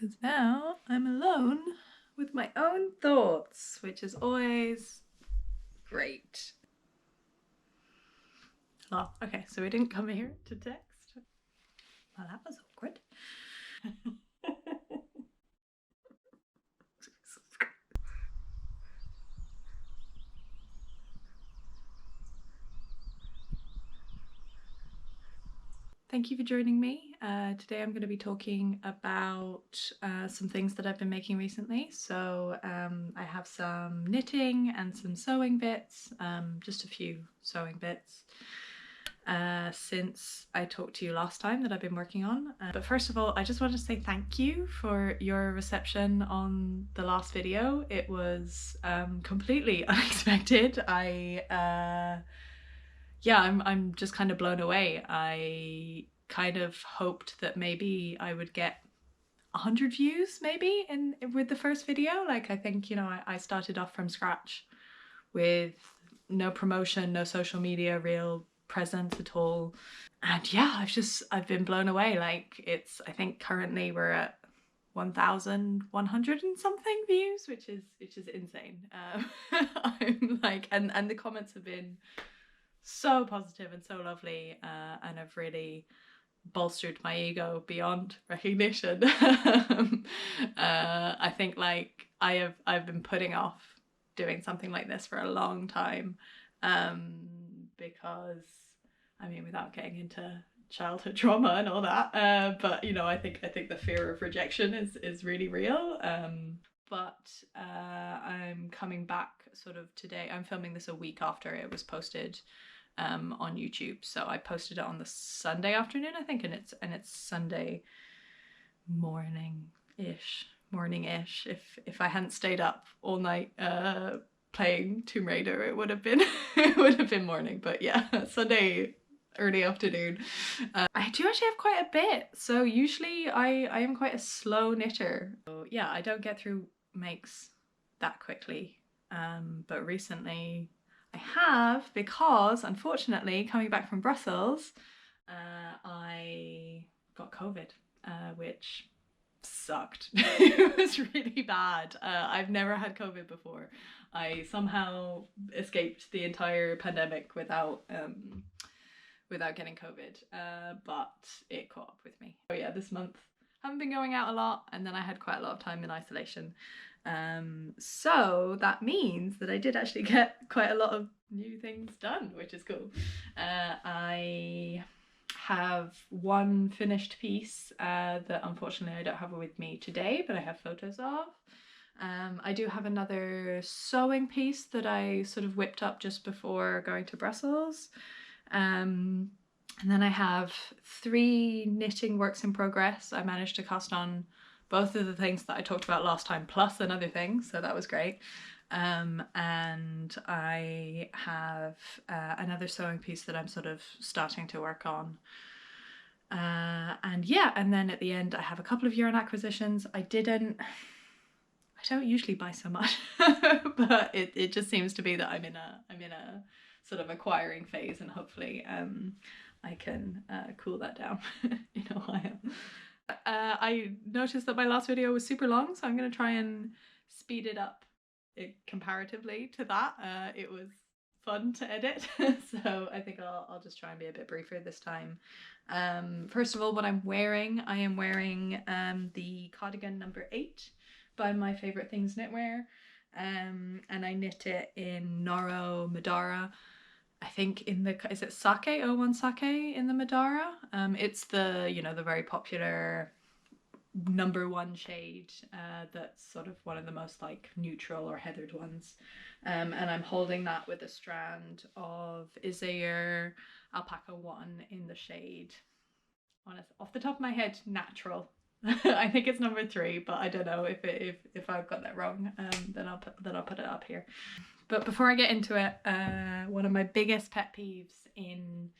because now I'm alone with my own thoughts, which is always great. Oh, okay, so we didn't come here to text. Well, that was awkward. Thank you for joining me. Today I'm going to be talking about some things that I've been making recently. So I have some knitting and some sewing bits, just a few sewing bits since I talked to you last time that I've been working on. But first of all, I just want to say thank you for your reception on the last video. It was completely unexpected. Yeah, I'm just kind of blown away. I kind of hoped that maybe I would get 100 views maybe with the first video. Like, I think, you know, I started off from scratch with no promotion, no social media, real presence at all. And yeah, I've been blown away. Like, I think currently we're at 1,100 and something views, which is insane. I'm like, and the comments have been so positive and so lovely, and have really bolstered my ego beyond recognition. I think like I've been putting off doing something like this for a long time, because I mean, without getting into childhood trauma and all that, but you know, I think the fear of rejection is really real. But I'm coming back sort of today. I'm filming this a week after it was posted on YouTube. So I posted it on the Sunday afternoon, I think, and it's Sunday morning-ish. If I hadn't stayed up all night playing Tomb Raider, it would have been morning. But yeah, Sunday early afternoon. I do actually have quite a bit. So usually I am quite a slow knitter. So yeah, I don't get through makes that quickly. But recently I have, because unfortunately coming back from Brussels, I got COVID, which sucked. It was really bad. I've never had COVID before. I somehow escaped the entire pandemic without getting COVID, but it caught up with me. So yeah, this month I haven't been going out a lot, and then I had quite a lot of time in isolation. So that means that I did actually get quite a lot of new things done, which is cool. I have one finished piece that unfortunately I don't have with me today, but I have photos of. I do have another sewing piece that I sort of whipped up just before going to Brussels. And then I have 3 knitting works in progress. I managed to cast on both of the things that I talked about last time, plus another thing, so that was great. And I have another sewing piece that I'm sort of starting to work on. And yeah, and then at the end I have a couple of yarn acquisitions. I don't usually buy so much, but it just seems to be that I'm in a sort of acquiring phase, and hopefully I can cool that down in a while. I noticed that my last video was super long, so I'm going to try and speed it up comparatively to that. It was fun to edit, so I think I'll just try and be a bit briefer this time. First of all, what I'm wearing, I am wearing the Cardigan number 8 by My Favorite Things Knitwear, and I knit it in Noro Madara. I think is it Sake, 01 Sake in the Madara? It's the, you know, the very popular number 1 shade, that's sort of one of the most like neutral or heathered ones. And I'm holding that with a strand of Isaiah Alpaca 1 in the shade, off the top of my head, natural. I think it's number 3, but I don't know if I've got that wrong. Then I'll put it up here. But before I get into it, one of my biggest pet peeves in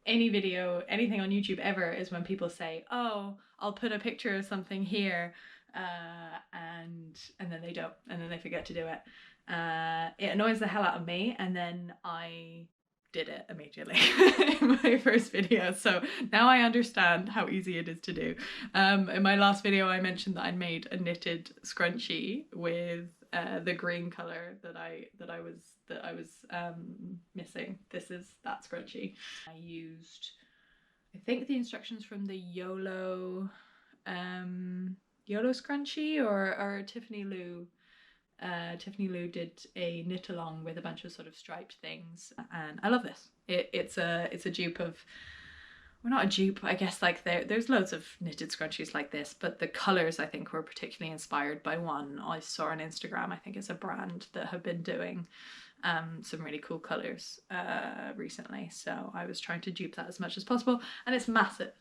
any video, anything on YouTube ever, is when people say, oh, I'll put a picture of something here, and then they don't, and then they forget to do it. It annoys the hell out of me, and then I did it immediately in my first video, so now I understand how easy it is to do. In my last video I mentioned that I made a knitted scrunchie with the green color that I was missing. This is that scrunchie. I used, I think, the instructions from the yolo scrunchie or Tiffany Lou. Tiffany Lou did a knit along with a bunch of sort of striped things, and I love this. It's a dupe of, well, not a dupe, I guess, like there's loads of knitted scrunchies like this, but the colours I think were particularly inspired by one I saw on Instagram. I think it's a brand that have been doing some really cool colours recently, so I was trying to dupe that as much as possible, and it's massive.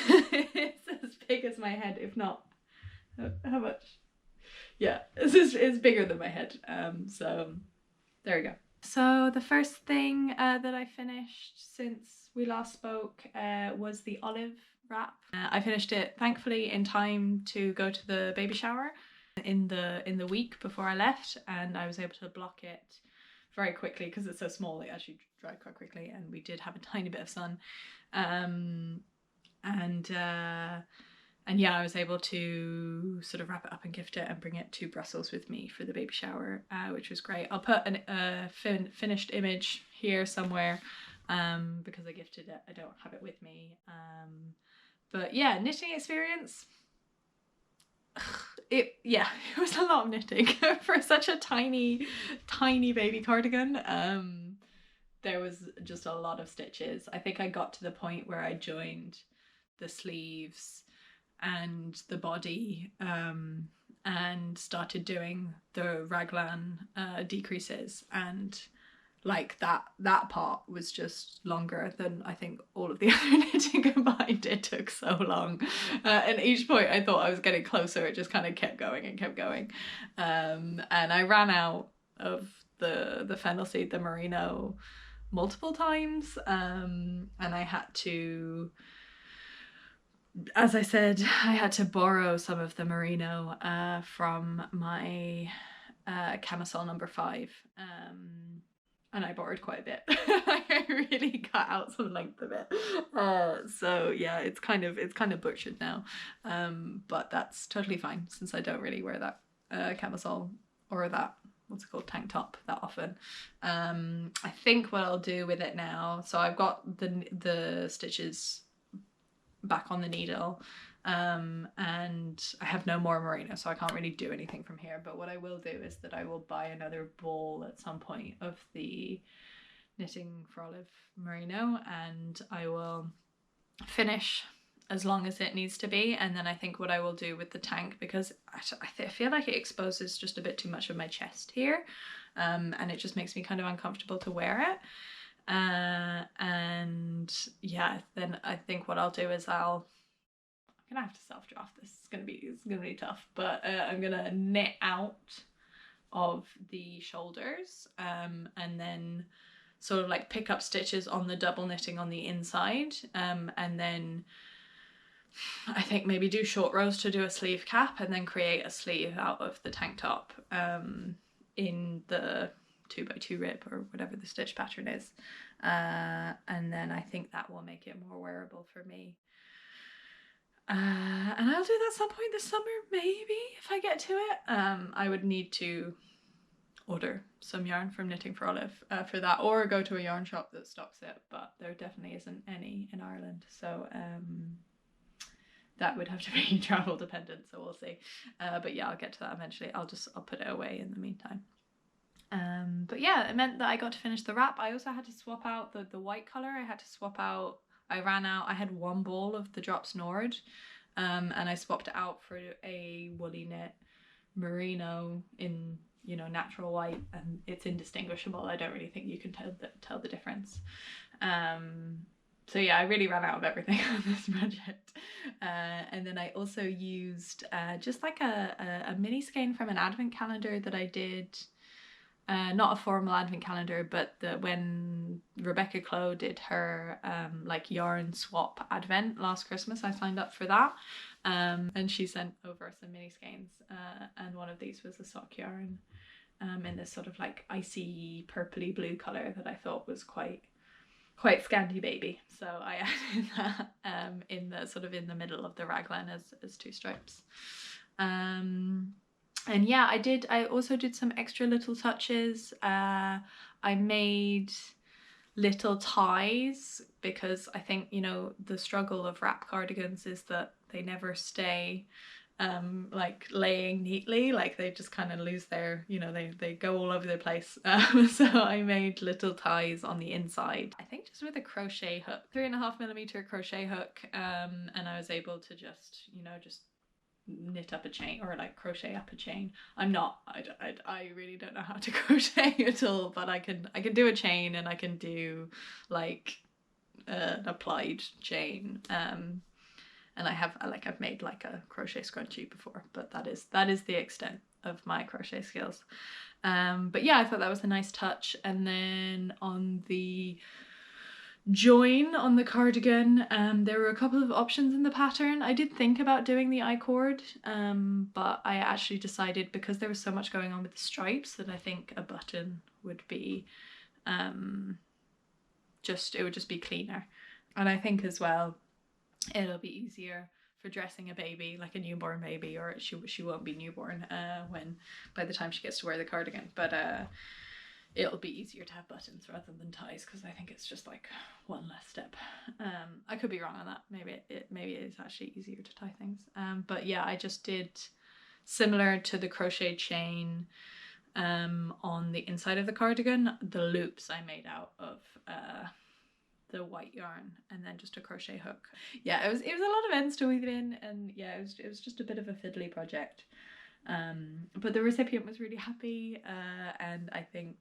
It's as big as my head, if not. How much? Yeah, it's bigger than my head. So there we go. So the first thing that I finished since we last spoke was the olive wrap. I finished it thankfully in time to go to the baby shower in the week before I left, and I was able to block it very quickly because it's so small. It actually dried quite quickly, and we did have a tiny bit of sun. And yeah, I was able to sort of wrap it up and gift it and bring it to Brussels with me for the baby shower, which was great. I'll put a finished image here somewhere because I gifted it. I don't have it with me. But yeah, knitting experience. It was a lot of knitting for such a tiny baby cardigan. There was just a lot of stitches. I think I got to the point where I joined the sleeves and the body and started doing the raglan decreases, and like that part was just longer than I think all of the other knitting combined. It took so long, and each point I thought I was getting closer, it just kind of kept going and kept going, and I ran out of the fennel seed, the merino, multiple times, and I had to, as I said, I had to borrow some of the merino from my camisole number 5, and I borrowed quite a bit. I really cut out some length of it, so yeah, it's kind of butchered now, but that's totally fine since I don't really wear that camisole or that, what's it called, tank top that often. I think what I'll do with it now, so I've got the stitches back on the needle, and I have no more merino, so I can't really do anything from here, but what I will do is that I will buy another ball at some point of the Knitting for Olive merino, and I will finish as long as it needs to be, and then I think what I will do with the tank, because I feel like it exposes just a bit too much of my chest here, and it just makes me kind of uncomfortable to wear it. And yeah, then I think what I'll do is I'm gonna have to self-draft this. It's gonna be tough, but I'm gonna knit out of the shoulders, and then sort of like pick up stitches on the double knitting on the inside, and then I think maybe do short rows to do a sleeve cap, and then create a sleeve out of the tank top in the 2x2 rib or whatever the stitch pattern is, and then I think that will make it more wearable for me, and I'll do that some point this summer, maybe, if I get to it. I would need to order some yarn from Knitting for Olive for that, or go to a yarn shop that stocks it, but there definitely isn't any in Ireland, so that would have to be travel dependent, so we'll see. But yeah, I'll get to that eventually. I'll put it away in the meantime. But yeah, it meant that I got to finish the wrap. I also had to swap out the white colour. I had to swap out, I had one ball of the Drops Nord, and I swapped it out for a woolly knit merino in, you know, natural white, and it's indistinguishable. I don't really think you can tell the difference. So yeah, I really ran out of everything on this project. And then I also used just like a mini skein from an advent calendar that I did. Not a formal advent calendar, but when Rebecca Clow did her like yarn swap advent last Christmas, I signed up for that, and she sent over some mini skeins, and one of these was a sock yarn in this sort of like icy purpley blue colour that I thought was quite quite scanty baby, so I added that in the sort of in the middle of the raglan as 2 stripes. And yeah, I also did some extra little touches. I made little ties because I think, you know, the struggle of wrap cardigans is that they never stay like laying neatly, like they just kind of lose their, you know, they go all over the place. So I made little ties on the inside, I think just with a crochet hook, 3.5mm crochet hook, and I was able to just, you know, just knit up a chain or like crochet up a chain. I really don't know how to crochet at all, but I can do a chain, and I can do like an applied chain, and I've made like a crochet scrunchie before, but that is the extent of my crochet skills. But yeah, I thought that was a nice touch. And then on the join on the cardigan, there were a couple of options in the pattern. I did think about doing the I-cord, but I actually decided, because there was so much going on with the stripes, that I think a button would be it would just be cleaner. And I think as well it'll be easier for dressing a baby, like a newborn baby, or she won't be newborn by the time she gets to wear the cardigan, but it'll be easier to have buttons rather than ties, because I think it's just like one less step. I could be wrong on that. Maybe it is actually easier to tie things. But yeah, I just did similar to the crochet chain on the inside of the cardigan. The loops I made out of the white yarn, and then just a crochet hook. Yeah, it was a lot of ends to weave in, and yeah, it was just a bit of a fiddly project. But the recipient was really happy, and I think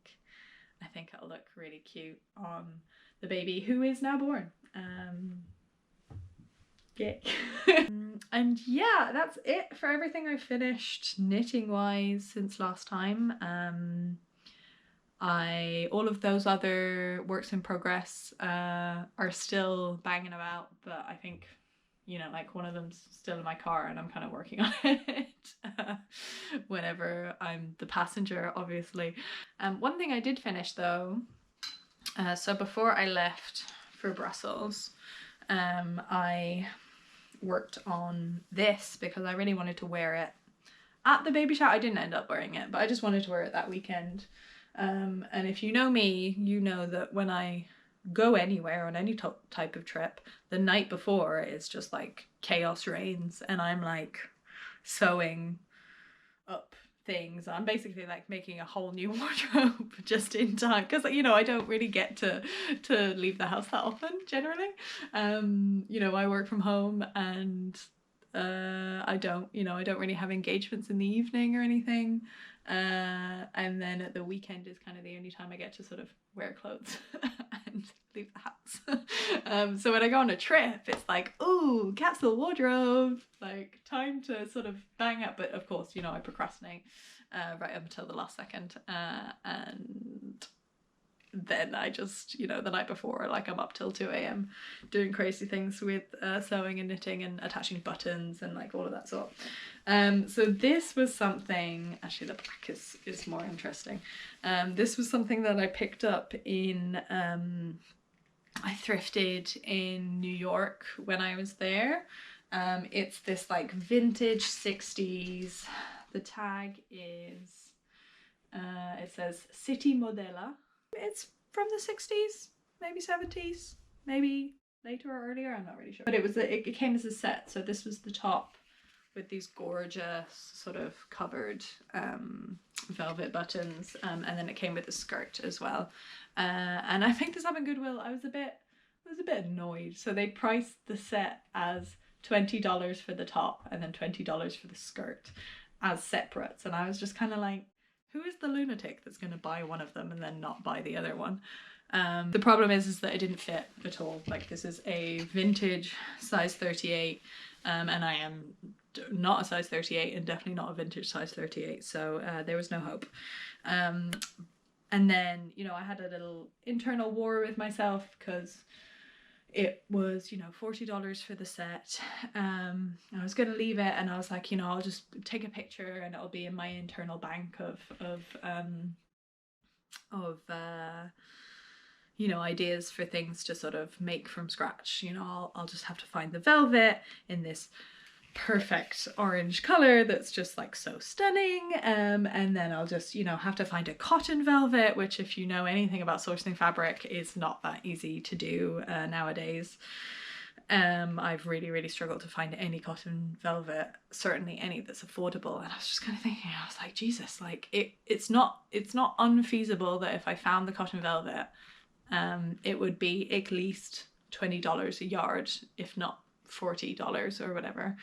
it'll look really cute on the baby who is now born. Yay. And yeah, that's it for everything I finished knitting wise since last time. All of those other works in progress are still banging about, but I think, you know, like one of them's still in my car and I'm kind of working on it whenever I'm the passenger, obviously. One thing I did finish though, so before I left for Brussels, I worked on this because I really wanted to wear it at the baby shower. I didn't end up wearing it, but I just wanted to wear it that weekend. And if you know me, you know that when I go anywhere on any type of trip, the night before it's just like chaos reigns, and I'm like sewing up things. I'm basically like making a whole new wardrobe just in time, because, you know, I don't really get to leave the house that often generally. You know, I work from home, and I don't really have engagements in the evening or anything. And then at the weekend is kind of the only time I get to sort of wear clothes and leave the house. So when I go on a trip, it's like, ooh, capsule wardrobe, like time to sort of bang up. But of course, you know, I procrastinate right up until the last second, and then I just, you know, the night before, like I'm up till 2 a.m. doing crazy things with sewing and knitting and attaching buttons and like all of that sort. So this was something, actually the black is more interesting. This was something that I picked up in, I thrifted in New York when I was there. It's this like vintage 60s, the tag is, it says City Modella. It's from the 60s, maybe 70s, maybe later or earlier, I'm not really sure. But it came as a set, so this was the top with these gorgeous sort of covered velvet buttons, and then it came with a skirt as well. And I picked this up in Goodwill. I was a bit annoyed. So they priced the set as $20 for the top and then $20 for the skirt as separates, and I was just kind of like, who is the lunatic that's going to buy one of them and then not buy the other one? The problem is that it didn't fit at all. Like, this is a vintage size 38, and I am not a size 38 and definitely not a vintage size 38, so there was no hope. And then, you know, I had a little internal war with myself because it was, you know, $40 for the set. I was gonna leave it, and I was like, you know, I'll just take a picture and it'll be in my internal bank of you know, ideas for things to sort of make from scratch. You know, I'll just have to find the velvet in this perfect orange color that's just like so stunning, and then I'll just, you know, have to find a cotton velvet, which, if you know anything about sourcing fabric, is not that easy to do nowadays. I've really struggled to find any cotton velvet, certainly any that's affordable, and I was just kind of thinking, I was like, Jesus, like it's not unfeasible that if I found the cotton velvet, it would be at least $20 a yard, if not $40 or whatever.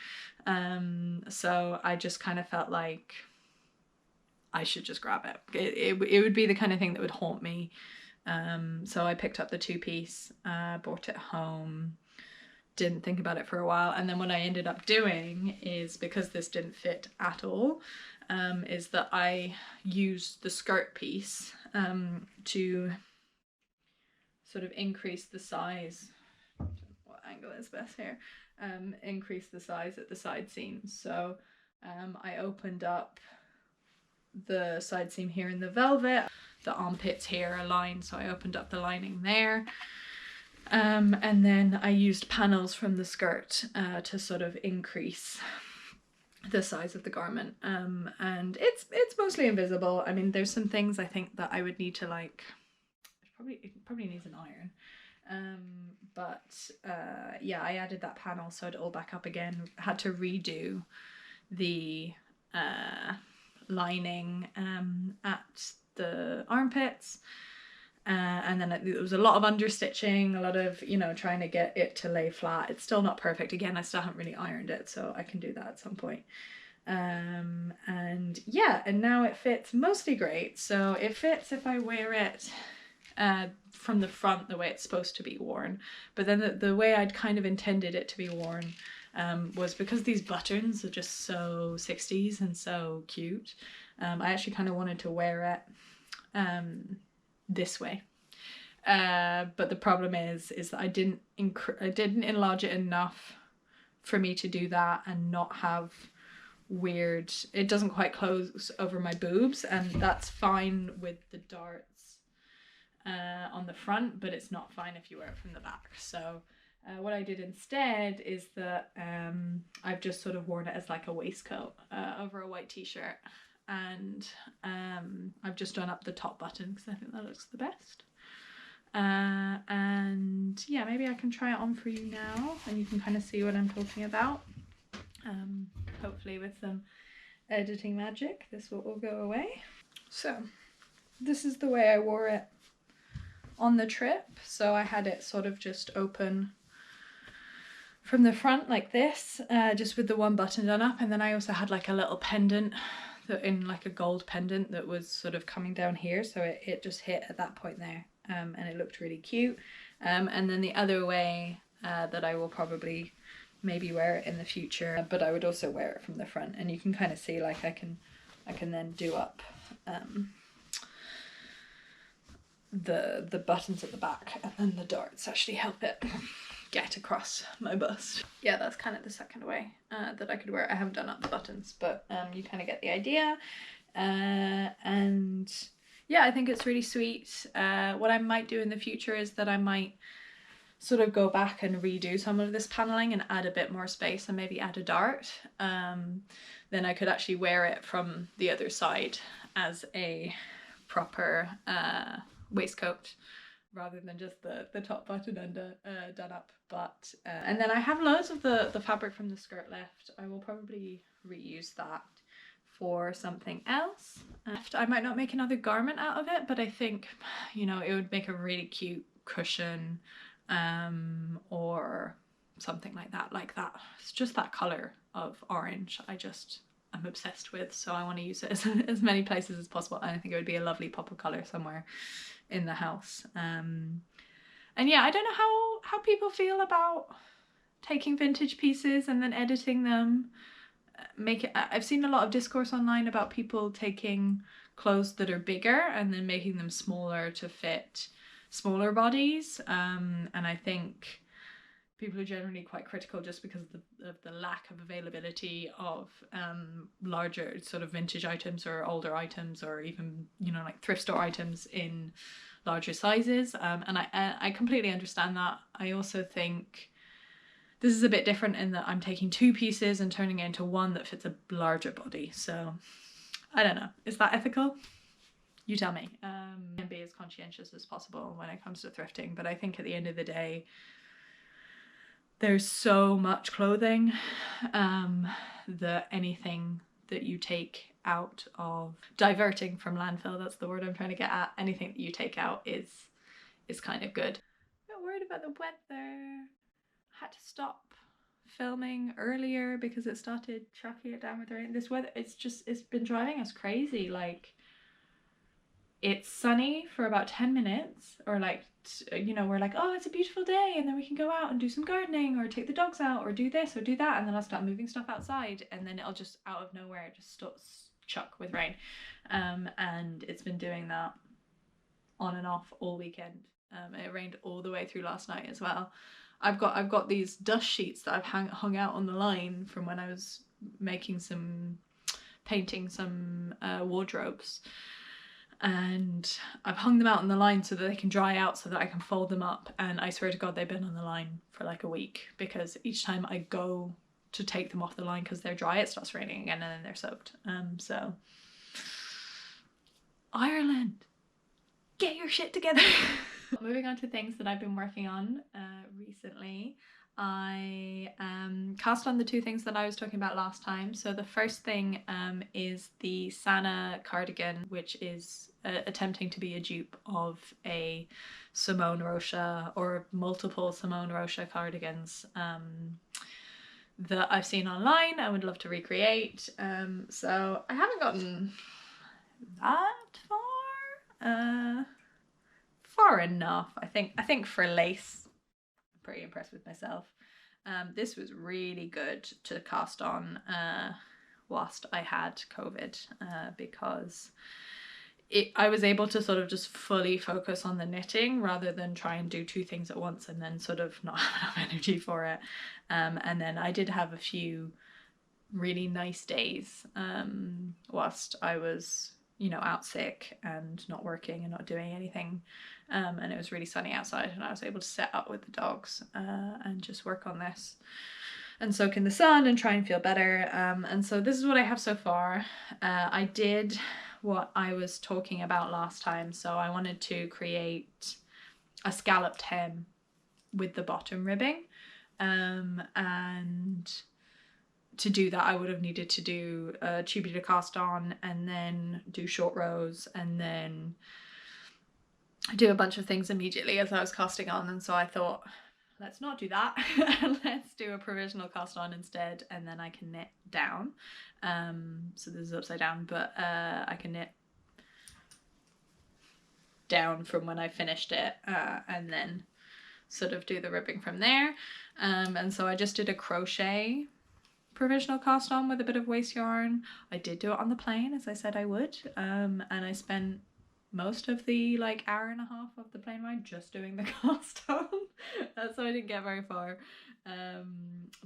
So I just kind of felt like I should just grab it. It would be the kind of thing that would haunt me. So I picked up the 2-piece, brought it home, didn't think about it for a while, and then what I ended up doing is, because this didn't fit at all, is that I used the skirt piece to sort of increase the size. What angle is best here? Increase the size at the side seams. So I opened up the side seam here in the velvet. The armpits here are lined, so I opened up the lining there. And then I used panels from the skirt to sort of increase the size of the garment. And it's mostly invisible. I mean, there's some things I think that I would need to, like, it probably needs an iron. But yeah, I added that panel, sewed it all back up again, had to redo the lining at the armpits, and then it was a lot of understitching, a lot of, you know, trying to get it to lay flat. It's still not perfect. Again, I still haven't really ironed it, so I can do that at some point. And yeah, and now it fits mostly great. So it fits if I wear it from the front the way it's supposed to be worn, but then the way I'd kind of intended it to be worn was, because these buttons are just so 60s and so cute, I actually kind of wanted to wear it this way, but the problem is that I didn't enlarge it enough for me to do that and not have weird, it doesn't quite close over my boobs, and that's fine with the darts on the front, but it's not fine if you wear it from the back. So what I did instead is that I've just sort of worn it as like a waistcoat over a white t-shirt, and I've just done up the top button because I think that looks the best. And yeah, maybe I can try it on for you now and you can kind of see what I'm talking about. Hopefully with some editing magic this will all go away. So this is the way I wore it on the trip. So I had it sort of just open from the front like this, just with the one button done up, and then I also had like a little pendant in like a gold pendant that was sort of coming down here, so it just hit at that point there, and it looked really cute. And then the other way that I will probably maybe wear it in the future, but I would also wear it from the front, and you can kind of see like I can then do up the buttons at the back, and then the darts actually help it get across my bust. Yeah, that's kind of the second way that I could wear it. I haven't done up the buttons, but you kind of get the idea. And yeah, I think it's really sweet. What I might do in the future is that I might sort of go back and redo some of this paneling and add a bit more space and maybe add a dart. Then I could actually wear it from the other side as a proper waistcoat, rather than just the top button under done up. But and then I have loads of the fabric from the skirt left. I will probably reuse that for something else. I might not make another garment out of it, but I think, you know, it would make a really cute cushion, or something like that. It's just that color of orange I'm obsessed with, so I want to use it as many places as possible, and I think it would be a lovely pop of color somewhere in the house. And yeah, I don't know how people feel about taking vintage pieces and then editing them. I've seen a lot of discourse online about people taking clothes that are bigger and then making them smaller to fit smaller bodies, and I think people are generally quite critical just because of the lack of availability of larger sort of vintage items or older items, or even, you know, like thrift store items in larger sizes. And I completely understand that. I also think this is a bit different in that I'm taking 2 pieces and turning it into one that fits a larger body. So I don't know, is that ethical? You tell me. And be as conscientious as possible when it comes to thrifting, but I think at the end of the day, there's so much clothing that anything that you take out of diverting from landfill, that's the word I'm trying to get at, anything that you take out is kind of good. I'm a bit worried about the weather. I had to stop filming earlier because it started tracking it down with rain. This weather, it's been driving us crazy. Like, it's sunny for about 10 minutes, or like, you know, we're like, oh, it's a beautiful day, and then we can go out and do some gardening or take the dogs out or do this or do that, and then I'll start moving stuff outside, and then it'll just out of nowhere just chuck with rain. And it's been doing that on and off all weekend. It rained all the way through last night as well. I've got these dust sheets that I've hung out on the line from when I was painting some wardrobes. And I've hung them out on the line so that they can dry out so that I can fold them up, and I swear to God they've been on the line for like a week, because each time I go to take them off the line because they're dry, it starts raining again and then they're soaked. So Ireland, get your shit together. Moving on to things that I've been working on recently. I cast on the 2 things that I was talking about last time. So the first thing is the Sanna cardigan, which is attempting to be a dupe of a Simone rocha, or multiple Simone rocha cardigans that I've seen online. I would love to recreate. So I haven't gotten that far enough. I think for lace, I'm pretty impressed with myself. This was really good to cast on whilst I had COVID, because I was able to sort of just fully focus on the knitting rather than try and do 2 things at once and then sort of not have enough energy for it. And then I did have a few really nice days whilst I was, you know, out sick and not working and not doing anything, and it was really sunny outside, and I was able to set up with the dogs and just work on this and soak in the sun and try and feel better. And so this is what I have so far. I did what I was talking about last time, so I wanted to create a scalloped hem with the bottom ribbing, and to do that I would have needed to do a tubular cast on, and then do short rows, and then do a bunch of things immediately as I was casting on. And so I thought, let's not do that. Let's do a provisional cast on instead, and then I can knit down. So this is upside down, but I can knit down from when I finished it, and then sort of do the ribbing from there. And so I just did a crochet provisional cast on with a bit of waste yarn. I did do it on the plain as I said I would, and I spent most of the like hour and a half of the plane ride just doing the cast on, so I didn't get very far.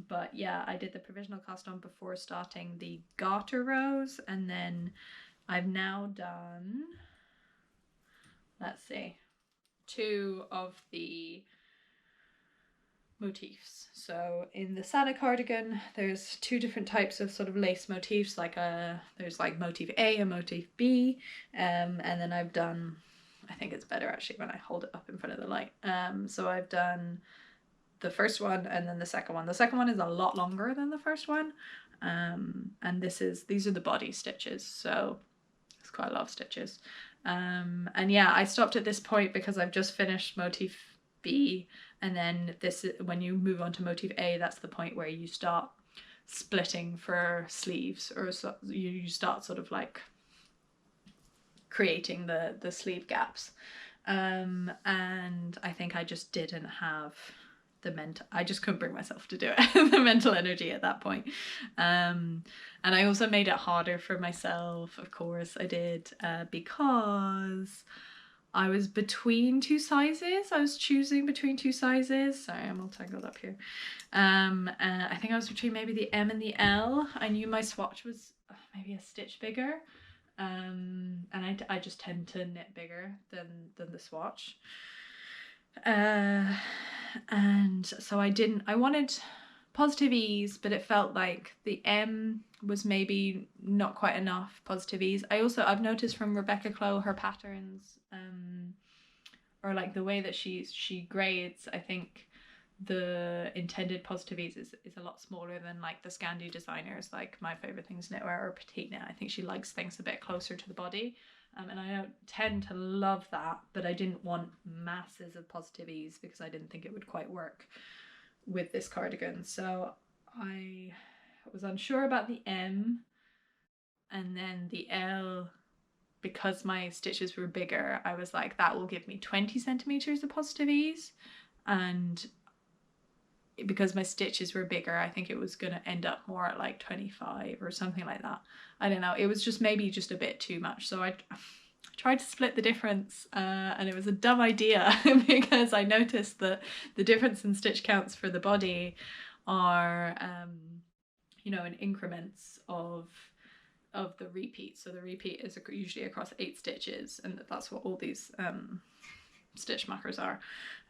But yeah, I did the provisional cast on before starting the garter rows, and then I've now done, let's see, 2 of the motifs. So in the Sanna cardigan there's 2 different types of sort of lace motifs, like there's like motif A and motif B, and then I've done, I think it's better actually when I hold it up in front of the light, so I've done the first one and then the second one. The second one is a lot longer than the first one, and these are the body stitches, so it's quite a lot of stitches. And yeah, I stopped at this point because I've just finished motif B, and then this is when you move on to motif A, that's the point where you start splitting for sleeves, or so you start sort of like creating the sleeve gaps, and I think I just didn't have I just couldn't bring myself to do it, the mental energy at that point. And I also made it harder for myself, of course I did, because I was between two sizes. I was choosing between two sizes. Sorry, I'm all tangled up here. I think I was between maybe the M and the L. I knew my swatch was maybe a stitch bigger. And I just tend to knit bigger than the swatch. And so I wanted positive ease, but it felt like the M was maybe not quite enough positive ease. I've noticed from Rebecca Clow, her patterns, or like the way that she grades, I think the intended positive ease is a lot smaller than like the Scandi designers, like My Favorite Things Knitwear or Petite Knit. I think she likes things a bit closer to the body. And I don't tend to love that, but I didn't want masses of positive ease because I didn't think it would quite work with this cardigan. So I was unsure about the M, and then the L, because my stitches were bigger, I was like, that will give me 20 centimeters of positive ease. And because my stitches were bigger, I think it was going to end up more at like 25 or something like that. I don't know. It was just maybe just a bit too much. So I tried to split the difference, and it was a dumb idea because I noticed that the difference in stitch counts for the body are, you know, in increments of the repeat. So the repeat is usually across 8 stitches, and that's what all these stitch markers are.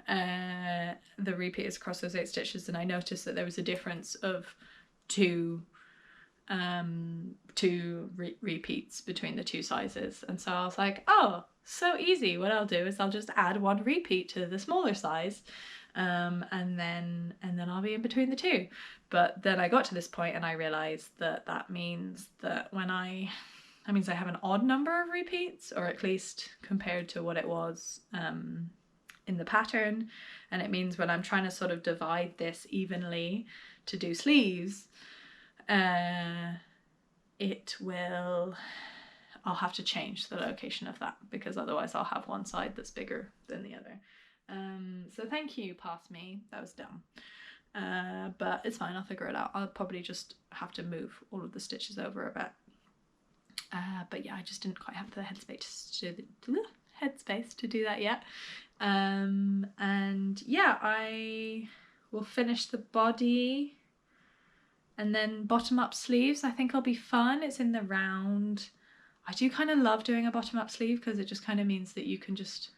The repeat is across those 8 stitches, and I noticed that there was a difference of two repeats between the two sizes, and so I was like, oh, so easy. What I'll do is I'll just add 1 repeat to the smaller size, and then I'll be in between the two. But then I got to this point and I realized that means that that means I have an odd number of repeats, or at least compared to what it was in the pattern. And it means when I'm trying to sort of divide this evenly to do sleeves, I'll have to change the location of that, because otherwise I'll have one side that's bigger than the other. So thank you, past me. That was dumb. But it's fine, I'll figure it out. I'll probably just have to move all of the stitches over a bit. But yeah, I just didn't quite have the headspace to do that yet. And yeah, I will finish the body, and then bottom up sleeves I think will be fun. It's in the round. I do kind of love doing a bottom up sleeve because it just kind of means that you can just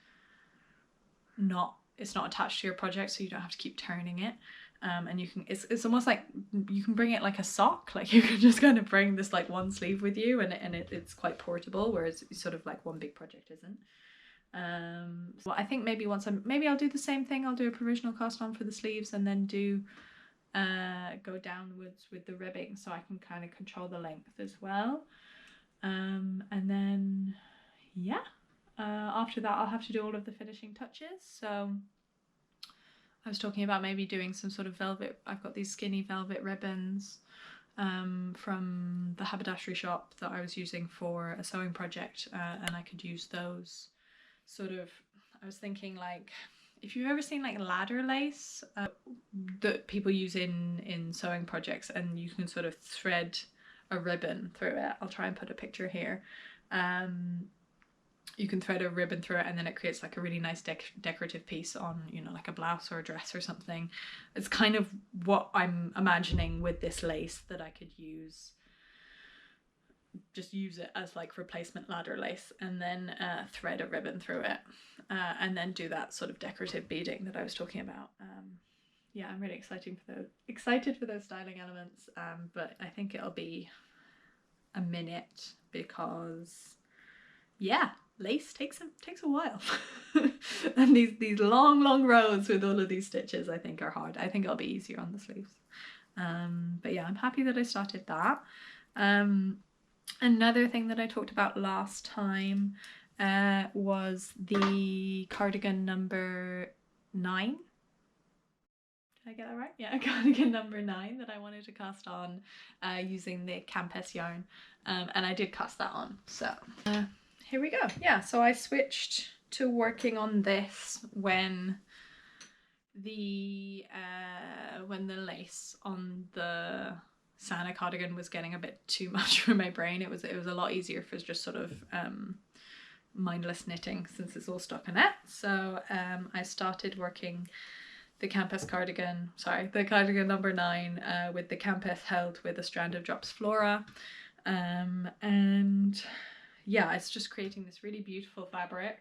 it's not attached to your project, so you don't have to keep turning it. And you can, it's almost like you can bring it like a sock, like you can just kind of bring this like one sleeve with you, and it's quite portable, whereas sort of like one big project isn't. So I think maybe maybe I'll do the same thing. I'll do a provisional cast on for the sleeves, and then do go downwards with the ribbing, so I can kind of control the length as well. And then yeah, after that I'll have to do all of the finishing touches. So I was talking about maybe doing some sort of velvet. I've got these skinny velvet ribbons from the haberdashery shop that I was using for a sewing project, and I could use those sort of, I was thinking, like, if you've ever seen like ladder lace that people use in sewing projects, and you can sort of thread a ribbon through it. I'll try and put a picture here. You can thread a ribbon through it, and then it creates like a really nice decorative piece on, you know, like a blouse or a dress or something. It's kind of what I'm imagining with this lace, that I could just use it as like replacement ladder lace, and then thread a ribbon through it, and then do that sort of decorative beading that I was talking about. Yeah, I'm really excited for those styling elements, but I think it'll be a minute, because yeah, lace takes a while. And these long rows with all of these stitches I think are hard. I think it'll be easier on the sleeves. But yeah, I'm happy that I started that. Another thing that I talked about last time was the cardigan number 9. Did I get that right? Yeah, cardigan number 9 that I wanted to cast on using the Kampes yarn, and I did cast that on. So here we go. Yeah, so I switched to working on this when the lace on the Sanna cardigan was getting a bit too much for my brain. It was a lot easier for just sort of mindless knitting since it's all stockinette. So I started working the Kampes cardigan, the cardigan number 9 with the Kampes held with a strand of drops flora. And yeah, it's just creating this really beautiful fabric.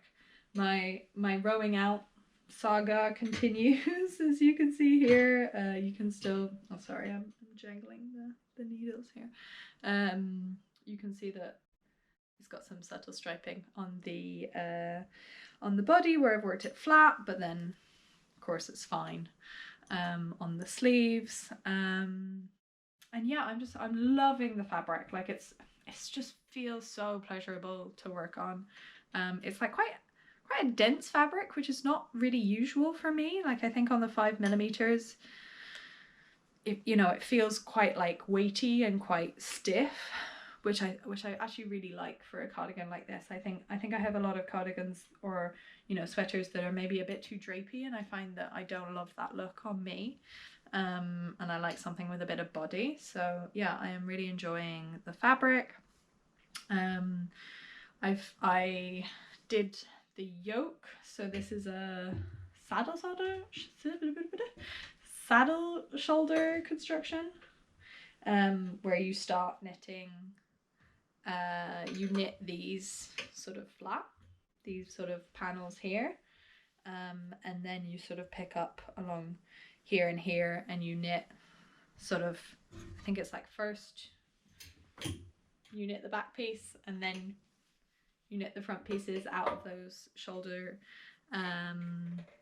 My rowing out saga continues, as you can see here. You can still, oh sorry, I'm jangling the needles here. You can see that it's got some subtle striping on the body where I've worked it flat, but then of course it's fine on the sleeves. And yeah, I'm loving the fabric. Like it's just feels so pleasurable to work on. It's like quite a dense fabric, which is not really usual for me. Like I think on the 5mm, it feels quite like weighty and quite stiff, which I actually really like for a cardigan like this. I think I have a lot of cardigans or sweaters that are maybe a bit too drapey, and I find that I don't love that look on me. And I like something with a bit of body. So yeah, I am really enjoying the fabric. I did the yoke, so this is a saddle shoulder construction, where you start knitting. You knit these sort of flat, these sort of panels here, and then you sort of pick up along here and here, and you knit sort of, I think it's like first you knit the back piece and then you knit the front pieces out of those shoulder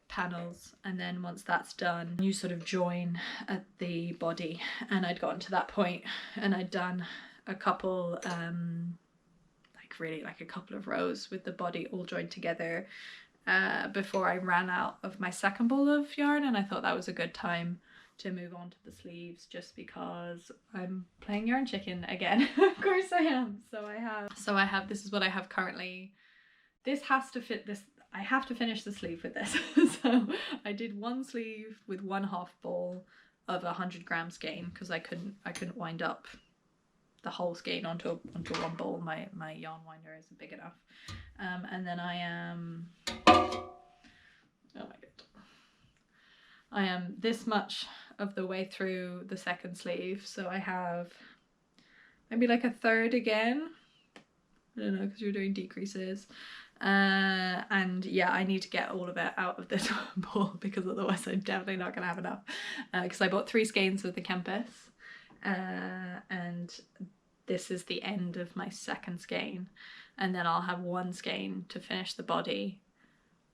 panels, and then once that's done you sort of join at the body. And I'd gotten to that point and I'd done a couple like a couple of rows with the body all joined together before I ran out of my second ball of yarn, and I thought that was a good time to move on to the sleeves, just because I'm playing yarn chicken again. Of course I am. So I have this is what I have currently. This has to fit this. I have to finish the sleeve with this. So I did one sleeve with 1/2 ball of 100-gram skein because I couldn't wind up the whole skein onto one ball. My yarn winder isn't big enough. And then I am, oh my god, I am this much of the way through the second sleeve, so I have maybe like a third again. I don't know, because you're doing decreases. And yeah, I need to get all of it out of this ball because otherwise I'm definitely not gonna have enough. Because I bought 3 skeins of the Kampes, and this is the end of my second skein, and then I'll have 1 skein to finish the body,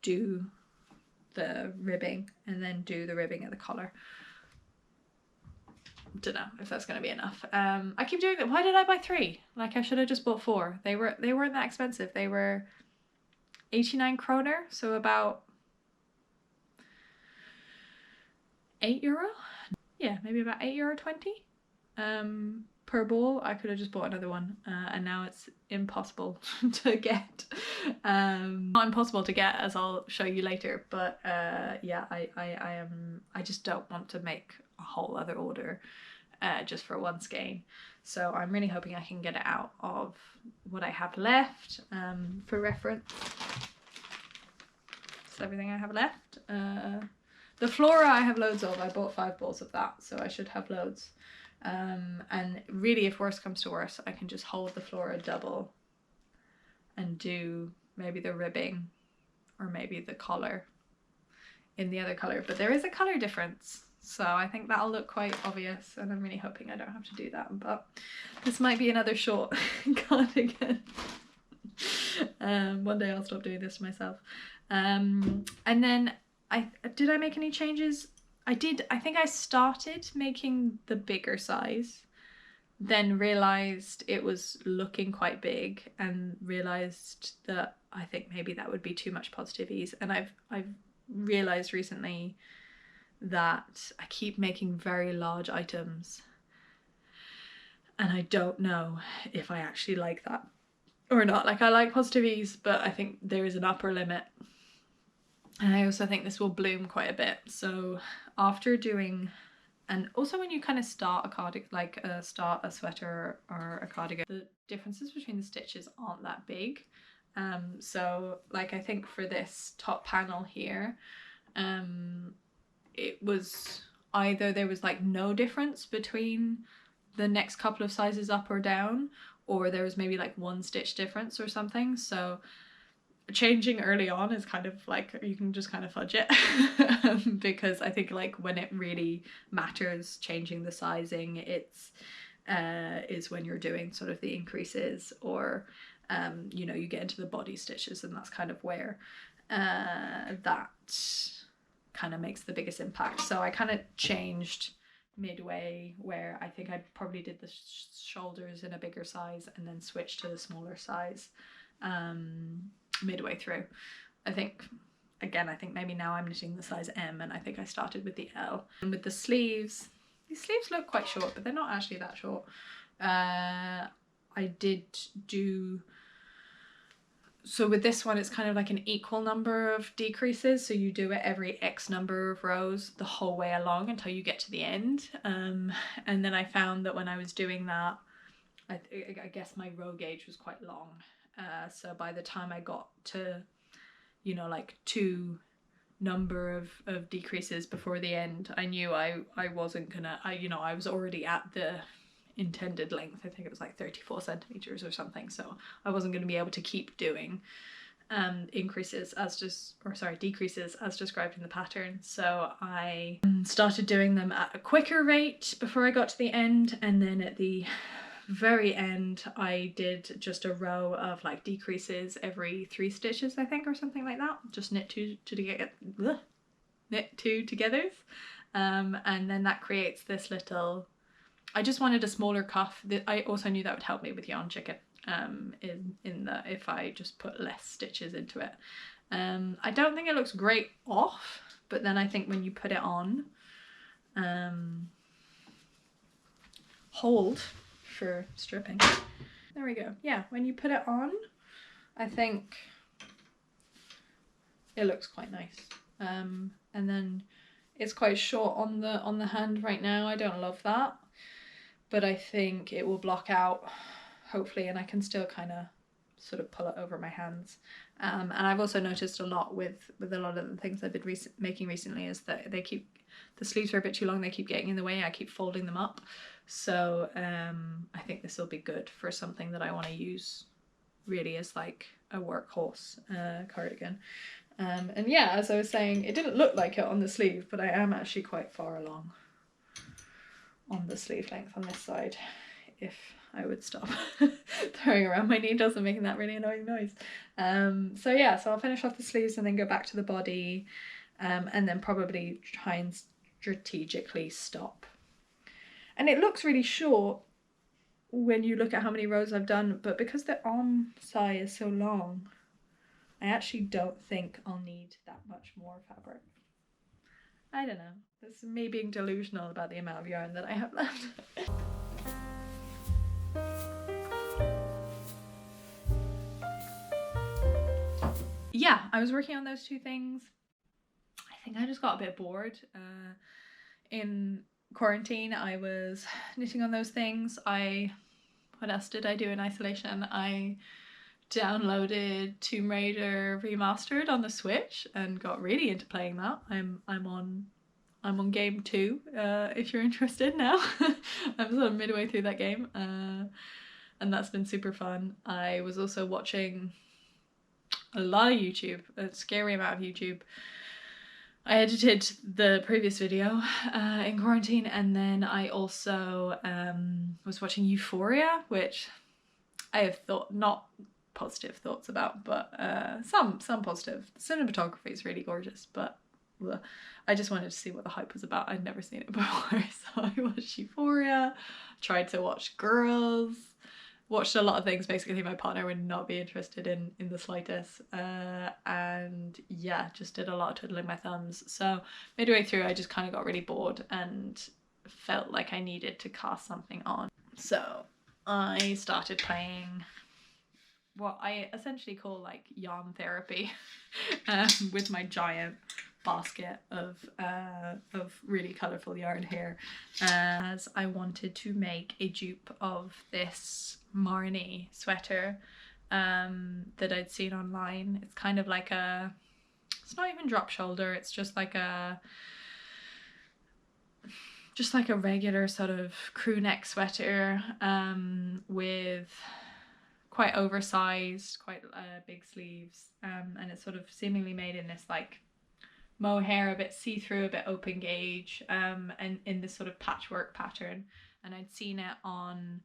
do the ribbing, and then do the ribbing at the collar. Don't know if that's going to be enough. I keep doing that. Why did I buy 3? Like I should have just bought 4. They weren't that expensive. They were 89 kroner, so about €8. Yeah, maybe about €8.20 per ball. I could have just bought another one, and now it's impossible to get. Not impossible to get, as I'll show you later, but yeah, I just don't want to make a whole other order just for 1 skein. So I'm really hoping I can get it out of what I have left. For reference, that's everything I have left. The flora I have loads of. I bought 5 balls of that, so I should have loads. And really, if worse comes to worse, I can just hold the flora double and do maybe the ribbing or maybe the collar in the other color, but there is a color difference, so I think that'll look quite obvious, and I'm really hoping I don't have to do that. But this might be another short cardigan. One day I'll stop doing this to myself. And then did I make any changes? I did. I think I started making the bigger size, then realized it was looking quite big, and realized that I think maybe that would be too much positive ease. And I've realized recently that I keep making very large items, and I don't know if I actually like that or not. Like, I like positive ease, but I think there is an upper limit. And I also think this will bloom quite a bit. So after doing, and also when you kind of start a cardigan, like start a sweater or a cardigan, the differences between the stitches aren't that big. So like I think for this top panel here, it was either there was like no difference between the next couple of sizes up or down, or there was maybe like one stitch difference or something. So changing early on is kind of like, you can just kind of fudge it because I think like when it really matters changing the sizing, it's is when you're doing sort of the increases, or you know, you get into the body stitches, and that's kind of where that kind of makes the biggest impact. So I kind of changed midway, where I think I probably did the shoulders in a bigger size and then switched to the smaller size midway through. I think, again, I think maybe now I'm knitting the size M, and I think I started with the L. And with the sleeves, these sleeves look quite short, but they're not actually that short. I did do, so with this one it's kind of like an equal number of decreases, so you do it every X number of rows the whole way along until you get to the end. And then I found that when I was doing that, I guess my row gauge was quite long. So by the time I got to, you know, like 2 number of decreases before the end, I knew I wasn't gonna, you know, I was already at the intended length. I think it was like 34 centimeters or something, so I wasn't going to be able to keep doing decreases as described in the pattern. So I started doing them at a quicker rate before I got to the end, and then at the very end I did just a row of like decreases every 3 stitches, I think, or something like that. Just knit two togethers, and then that creates this little, I just wanted a smaller cuff. I also knew that would help me with yarn chicken, in the, if I just put less stitches into it. I don't think it looks great off, but then I think when you put it on, hold for stripping. There we go. Yeah, when you put it on, I think it looks quite nice. And then it's quite short on the hand right now. I don't love that, but I think it will block out, hopefully, and I can still kind of sort of pull it over my hands. And I've also noticed a lot with a lot of the things I've been making recently is that they keep, the sleeves are a bit too long, they keep getting in the way, I keep folding them up. So I think this will be good for something that I want to use really as like a workhorse cardigan. And yeah, as I was saying, it didn't look like it on the sleeve, but I am actually quite far along on the sleeve length on this side, if I would stop throwing around my needles and making that really annoying noise. So yeah, so I'll finish off the sleeves and then go back to the body, and then probably try and strategically stop. And it looks really short when you look at how many rows I've done, but because the arm side is so long, I actually don't think I'll need that much more fabric. I don't know. This is me being delusional about the amount of yarn that I have left. Yeah, I was working on those 2 things. I think I just got a bit bored. In quarantine, I was knitting on those things. What else did I do in isolation? I downloaded Tomb Raider Remastered on the Switch and got really into playing that. I'm on game 2, if you're interested now. I'm sort of midway through that game, and that's been super fun. I was also watching a lot of YouTube, a scary amount of YouTube. I edited the previous video in quarantine, and then I also was watching Euphoria, which I have not positive thoughts about, but some positive. The cinematography is really gorgeous, but I just wanted to see what the hype was about. I'd never seen it before, so I watched Euphoria, tried to watch Girls, watched a lot of things basically my partner would not be interested in the slightest, and yeah, just did a lot of twiddling my thumbs. So midway through I just kind of got really bored and felt like I needed to cast something on. So I started playing what I essentially call like yarn therapy with my giant basket of really colourful yarn here, as I wanted to make a dupe of this Marni sweater that I'd seen online. It's kind of like a, it's not even drop shoulder, it's just like a regular sort of crew neck sweater, with quite oversized, quite big sleeves, and it's sort of seemingly made in this like mohair, a bit see-through, a bit open gauge, and in this sort of patchwork pattern. And I'd seen it on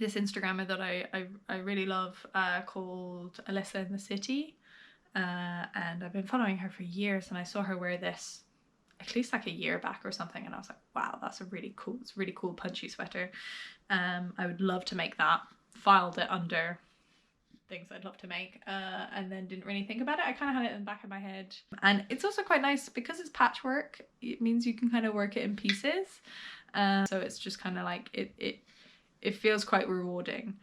this Instagrammer that I really love, called Alyssa in the City, and I've been following her for years, and I saw her wear this at least like a year back or something, and I was like, wow, that's a really cool, it's a really cool punchy sweater. I would love to make that. Filed it under things I'd love to make, and then didn't really think about it. I kind of had it in the back of my head, and it's also quite nice because it's patchwork. It means you can kind of work it in pieces, so it's just kind of like it feels quite rewarding.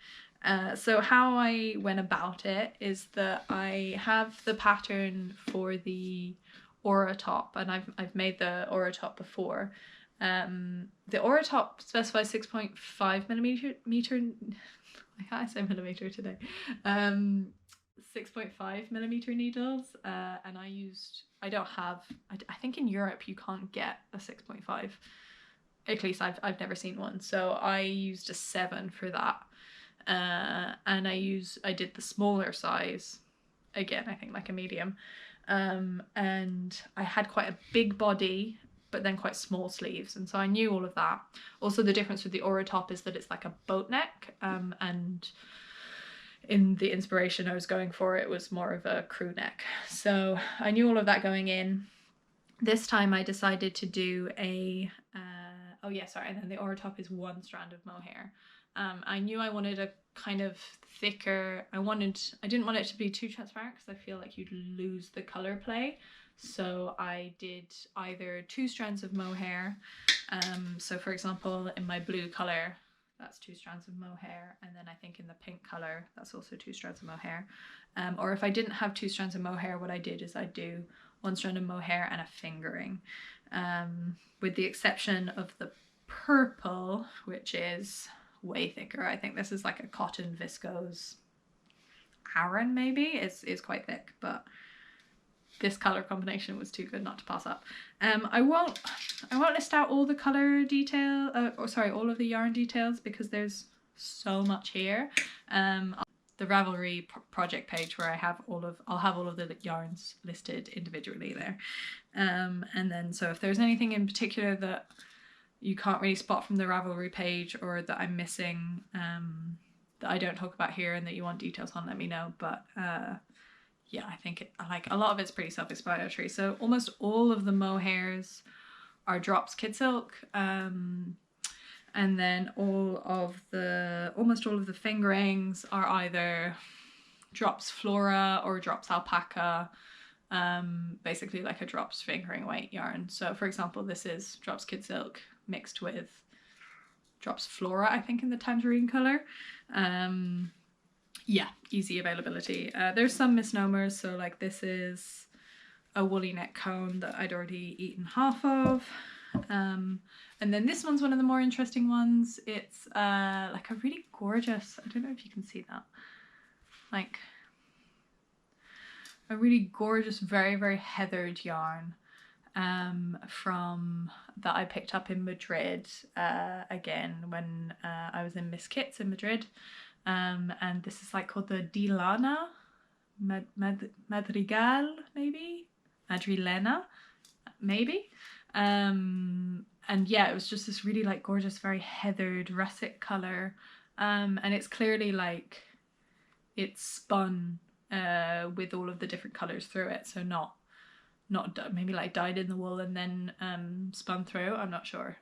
So how I went about it is that I have the pattern for the aura top, and I've made the aura top before. The aura top specifies 6.5 millimeter. I can't say millimeter today. 6.5 millimeter needles, and I don't have, I think in Europe you can't get a 6.5. At least I've never seen one. So I used a 7 for that. And I did the smaller size, again, I think like a medium. And I had quite a big body, but then quite small sleeves, and so I knew all of that. Also, the difference with the aura top is that it's like a boat neck, and in the inspiration I was going for, it was more of a crew neck. So I knew all of that going in. This time I decided to do a oh yeah, sorry, and then the aura top is 1 strand of mohair. I knew I wanted a kind of thicker, I didn't want it to be too transparent because I feel like you'd lose the color play. So I did either 2 strands of mohair. So for example, in my blue color, that's 2 strands of mohair. And then I think in the pink color, that's also 2 strands of mohair. Or if I didn't have 2 strands of mohair, what I did is I'd do 1 strand of mohair and a fingering. With the exception of the purple, which is way thicker. I think this is like a cotton viscose Aran, maybe. It's quite thick, but this color combination was too good not to pass up. I won't list out all the color detail, all of the yarn details, because there's so much here. The Ravelry project page where I'll have all of the yarns listed individually there. And then so if there's anything in particular that you can't really spot from the Ravelry page, or that I'm missing, that I don't talk about here and that you want details on, let me know. But yeah, I think like a lot of it's pretty self-explanatory. So almost all of the mohairs are drops kid silk, and then almost all of the fingerings are either drops flora or drops alpaca, basically like a drops fingering weight yarn. So for example, this is drops kid silk mixed with drops flora, I think in the tangerine color. Yeah, easy availability. There's some misnomers, so like this is a woolly neck cone that I'd already eaten half of. And then this one's one of the more interesting ones. It's like a really gorgeous, I don't know if you can see that, like a really gorgeous, very, very heathered yarn, from that I picked up in Madrid, again when I was in Miss Kitts in Madrid. And this is like called the Dilana Madrigal, maybe? Madrilena, maybe? And yeah, it was just this really like gorgeous, very heathered russet color. And it's clearly like it's spun with all of the different colors through it. So not maybe like dyed in the wool and then spun through, I'm not sure.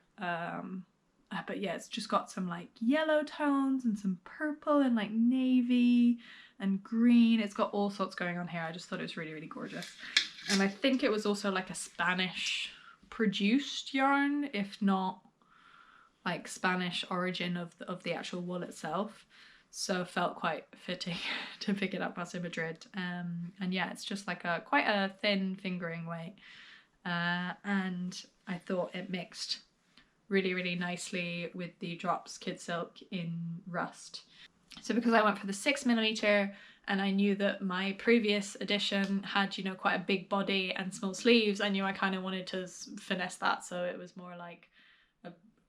But yeah, it's just got some like yellow tones and some purple and like navy and green. It's got all sorts going on here. I just thought it was really, really gorgeous. And I think it was also like a Spanish produced yarn, if not like Spanish origin of the actual wool itself. So felt quite fitting to pick it up as in Madrid. And yeah, it's just like quite a thin fingering weight. And I thought it mixed really, really nicely with the drops kid silk in rust. So because I went for the 6mm and I knew that my previous edition had, you know, quite a big body and small sleeves, I knew I kind of wanted to finesse that. So it was more like,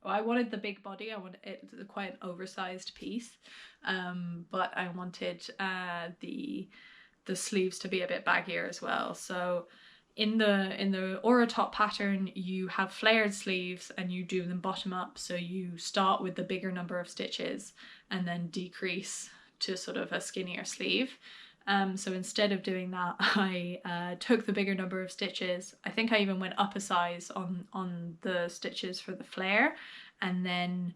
I wanted the big body. I wanted it quite an oversized piece, but I wanted the sleeves to be a bit baggier as well. So in the aura top pattern, you have flared sleeves and you do them bottom up. So you start with the bigger number of stitches and then decrease to sort of a skinnier sleeve. So instead of doing that, I took the bigger number of stitches. I think I even went up a size on the stitches for the flare, and then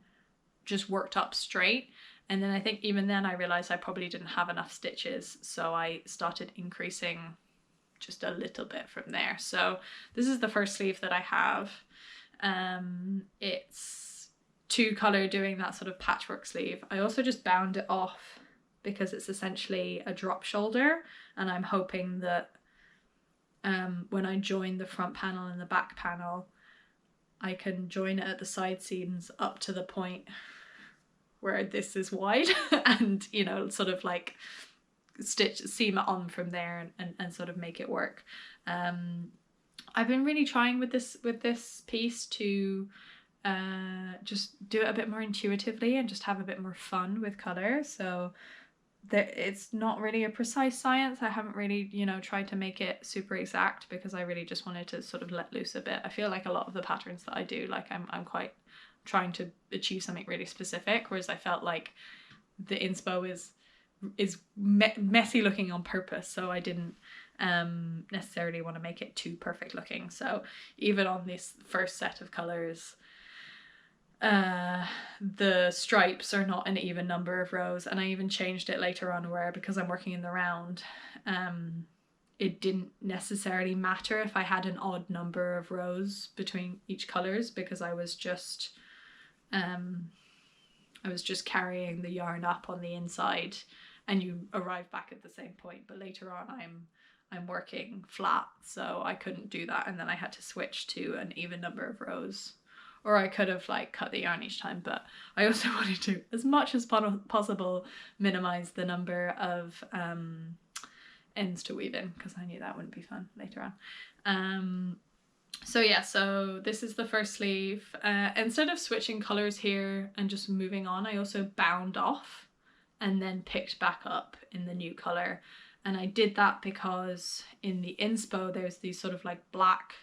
just worked up straight. And then I think even then I realized I probably didn't have enough stitches, so I started increasing just a little bit from there. So this is the first sleeve that I have. It's 2-color, doing that sort of patchwork sleeve. I also just bound it off because it's essentially a drop shoulder, and I'm hoping that when I join the front panel and the back panel, I can join it at the side seams up to the point where this is wide and, you know, sort of like seam it on from there and sort of make it work. I've been really trying with this piece to just do it a bit more intuitively and just have a bit more fun with colour. So it's not really a precise science. I haven't really, you know, tried to make it super exact because I really just wanted to sort of let loose a bit. I feel like a lot of the patterns that I do, like I'm quite trying to achieve something really specific, whereas I felt like the inspo is messy looking on purpose, so I didn't necessarily want to make it too perfect looking. So even on this first set of colours, the stripes are not an even number of rows, and I even changed it later on where, because I'm working in the round, it didn't necessarily matter if I had an odd number of rows between each colours, because I was just carrying the yarn up on the inside and you arrive back at the same point. But later on I'm working flat, so I couldn't do that, and then I had to switch to an even number of rows. Or I could have like cut the yarn each time, but I also wanted to, as much as possible, minimize the number of ends to weave in, because I knew that wouldn't be fun later on. So yeah, so this is the first sleeve. Instead of switching colors here and just moving on, I also bound off and then picked back up in the new color. And I did that because in the inspo there's these sort of like black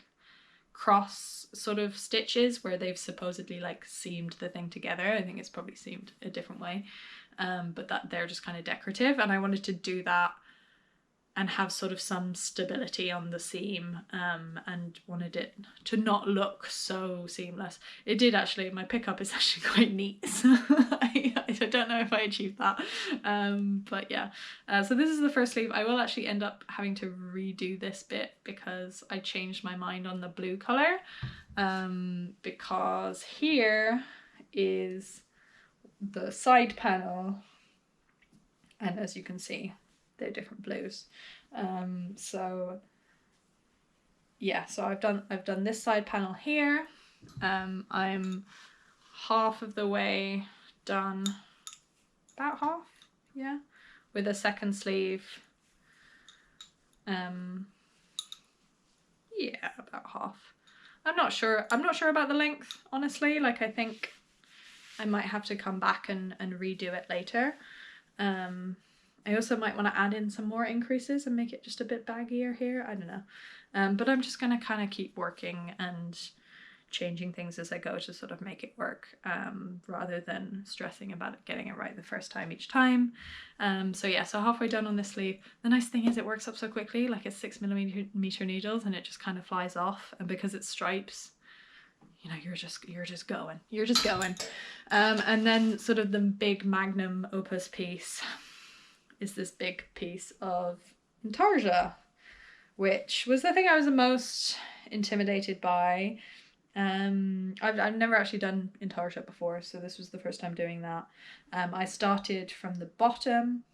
cross sort of stitches where they've supposedly like seamed the thing together. I think it's probably seamed a different way, but that they're just kind of decorative, and I wanted to do that and have sort of some stability on the seam, and wanted it to not look so seamless. It did actually, my pickup is actually quite neat, so I don't know if I achieved that, but yeah. So this is the first sleeve. I will actually end up having to redo this bit because I changed my mind on the blue colour, because here is the side panel, and as you can see, they're different blues. So yeah, so I've done this side panel here. I'm half of the way done, about half, yeah, with a second sleeve. Yeah, about half. I'm not sure about the length, honestly. Like, I think I might have to come back and redo it later. I also might want to add in some more increases and make it just a bit baggier here. I don't know. But I'm just going to kind of keep working and changing things as I go to sort of make it work, rather than stressing about it, getting it right the first time each time. So yeah, so halfway done on this sleeve. The nice thing is it works up so quickly, like it's 6mm needles and it just kind of flies off. And because it's stripes, you know, you're just going. And then sort of the big magnum opus piece is this big piece of intarsia, which was the thing I was the most intimidated by. I've never actually done intarsia before, so this was the first time doing that. I started from the bottom,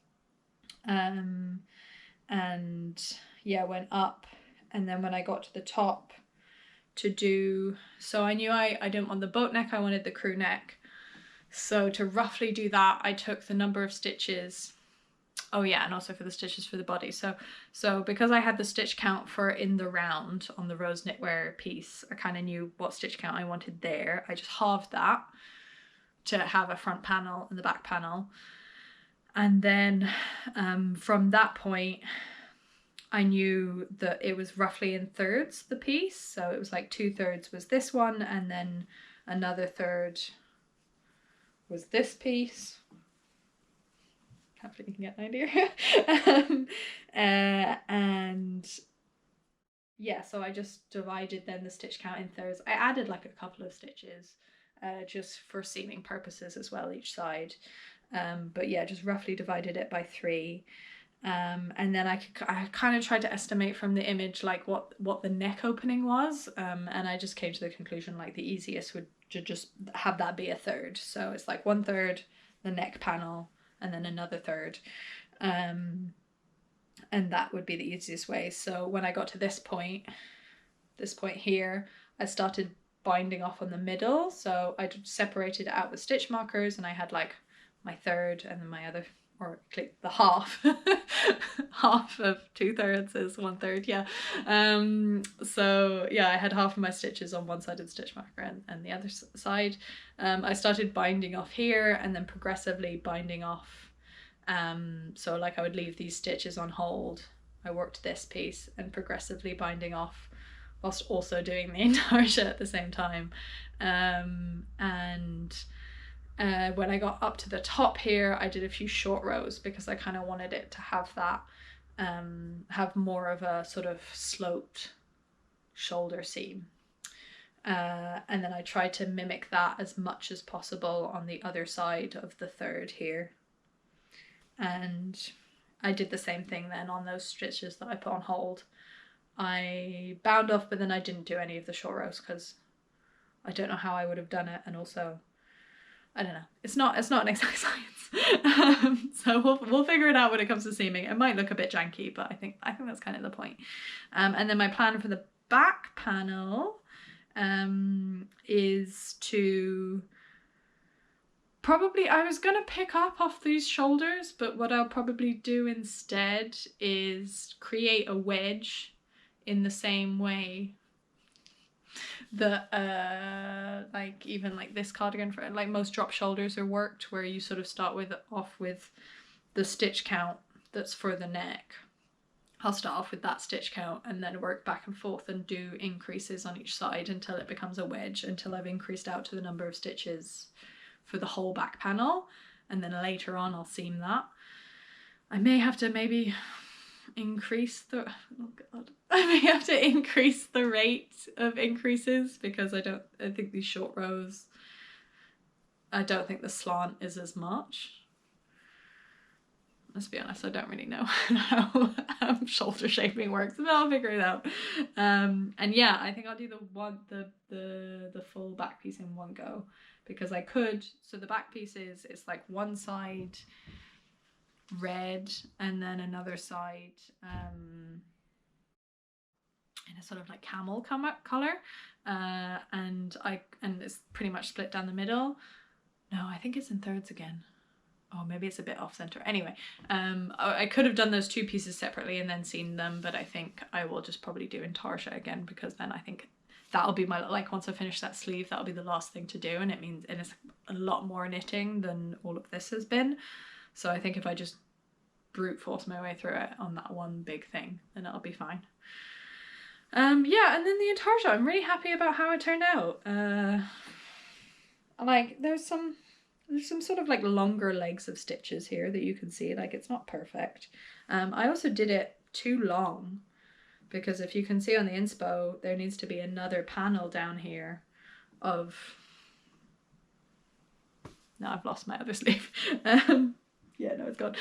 and yeah, went up, and then when I got to the top to do, so I knew I didn't want the boat neck, I wanted the crew neck. So to roughly do that, I took the number of stitches. Oh yeah, and also for the stitches for the body. So because I had the stitch count for in the round on the rose knitwear piece, I kind of knew what stitch count I wanted there. I just halved that to have a front panel and the back panel. And then from that point, I knew that it was roughly in thirds, the piece. So it was like 2/3 was this one, and then another third was this piece. Hopefully you can get an idea. And yeah, so I just divided then the stitch count in thirds. I added like a couple of stitches just for seaming purposes as well each side. But yeah, just roughly divided it by 3. And then I kind of tried to estimate from the image like what the neck opening was, and I just came to the conclusion like the easiest would to just have that be a third. So it's like 1/3 the neck panel and then another third, and that would be the easiest way. So when I got to this point here, I started binding off on the middle. So I separated it out with stitch markers, and I had like my third and then my other, or click the half half of 2/3 is 1/3, yeah. So yeah, I had half of my stitches on one side of the stitch marker and the other side. I started binding off here and then progressively binding off, so like I would leave these stitches on hold, I worked this piece, and progressively binding off whilst also doing the entire shirt at the same time. When I got up to the top here, I did a few short rows because I kind of wanted it to have that, have more of a sort of sloped shoulder seam. And then I tried to mimic that as much as possible on the other side of the third here. And I did the same thing then on those stitches that I put on hold. I bound off, but then I didn't do any of the short rows because I don't know how I would have done it, and also I don't know. It's not an exact science. So we'll figure it out when it comes to seaming. It might look a bit janky, but I think that's kind of the point. And then my plan for the back panel is to probably, I was gonna pick up off these shoulders, but what I'll probably do instead is create a wedge in the same way that like even like this cardigan, for like most drop shoulders are worked, where you sort of start off with the stitch count that's for the neck. I'll start off with that stitch count and then work back and forth and do increases on each side until it becomes a wedge, until I've increased out to the number of stitches for the whole back panel, and then later on I'll seam that. I may have to maybe increase the, oh god, I may have to increase the rate of increases because I think these short rows, I don't think the slant is as much. Let's be honest, I don't really know how shoulder shaping works, but I'll figure it out. And yeah, I think I'll do the full back piece in one go, because I could. So the back piece it's like one side red and then another side in a sort of like camel color, and it's pretty much split down the middle. No, I think it's in thirds again. Oh, maybe it's a bit off center. Anyway, I could have done those two pieces separately and then seen them, but I think I will just probably do intarsia again, because then I think that'll be my, like, once I finish that sleeve, that'll be the last thing to do, and it's a lot more knitting than all of this has been. So I think if I just brute force my way through it on that one big thing, then it'll be fine. Yeah, and then the intarsia, I'm really happy about how it turned out. Like there's some sort of like longer legs of stitches here that you can see, like it's not perfect. I also did it too long, because if you can see on the inspo, there needs to be another panel down here of, no, I've lost my other sleeve. Yeah, no, it's gone.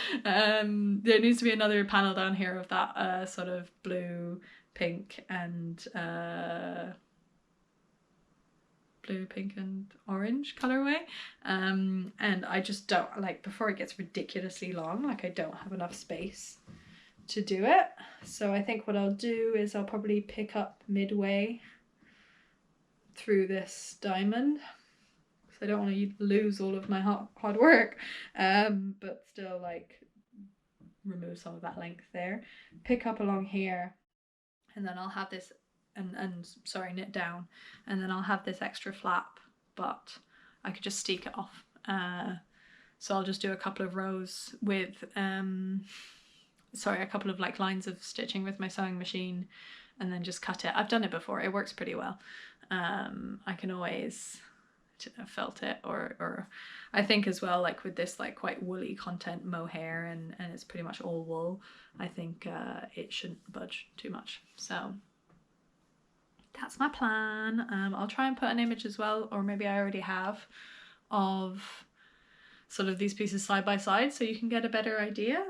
There needs to be another panel down here of that sort of blue, pink and orange colorway, and I just don't, like, before it gets ridiculously long, like I don't have enough space to do it. So I think what I'll do is I'll probably pick up midway through this diamond, because I don't want to lose all of my hard work, but still like remove some of that length there. Pick up along here, and then I'll have this, and sorry, knit down, and then I'll have this extra flap, but I could just steek it off. So I'll just do a couple of rows with, sorry, a couple of like lines of stitching with my sewing machine, and then just cut it. I've done it before, it works pretty well. I can always felt it, or I think as well, like with this like quite woolly content mohair, and it's pretty much all wool, I think it shouldn't budge too much. So that's my plan. I'll try and put an image as well, or maybe I already have, of sort of these pieces side by side so you can get a better idea.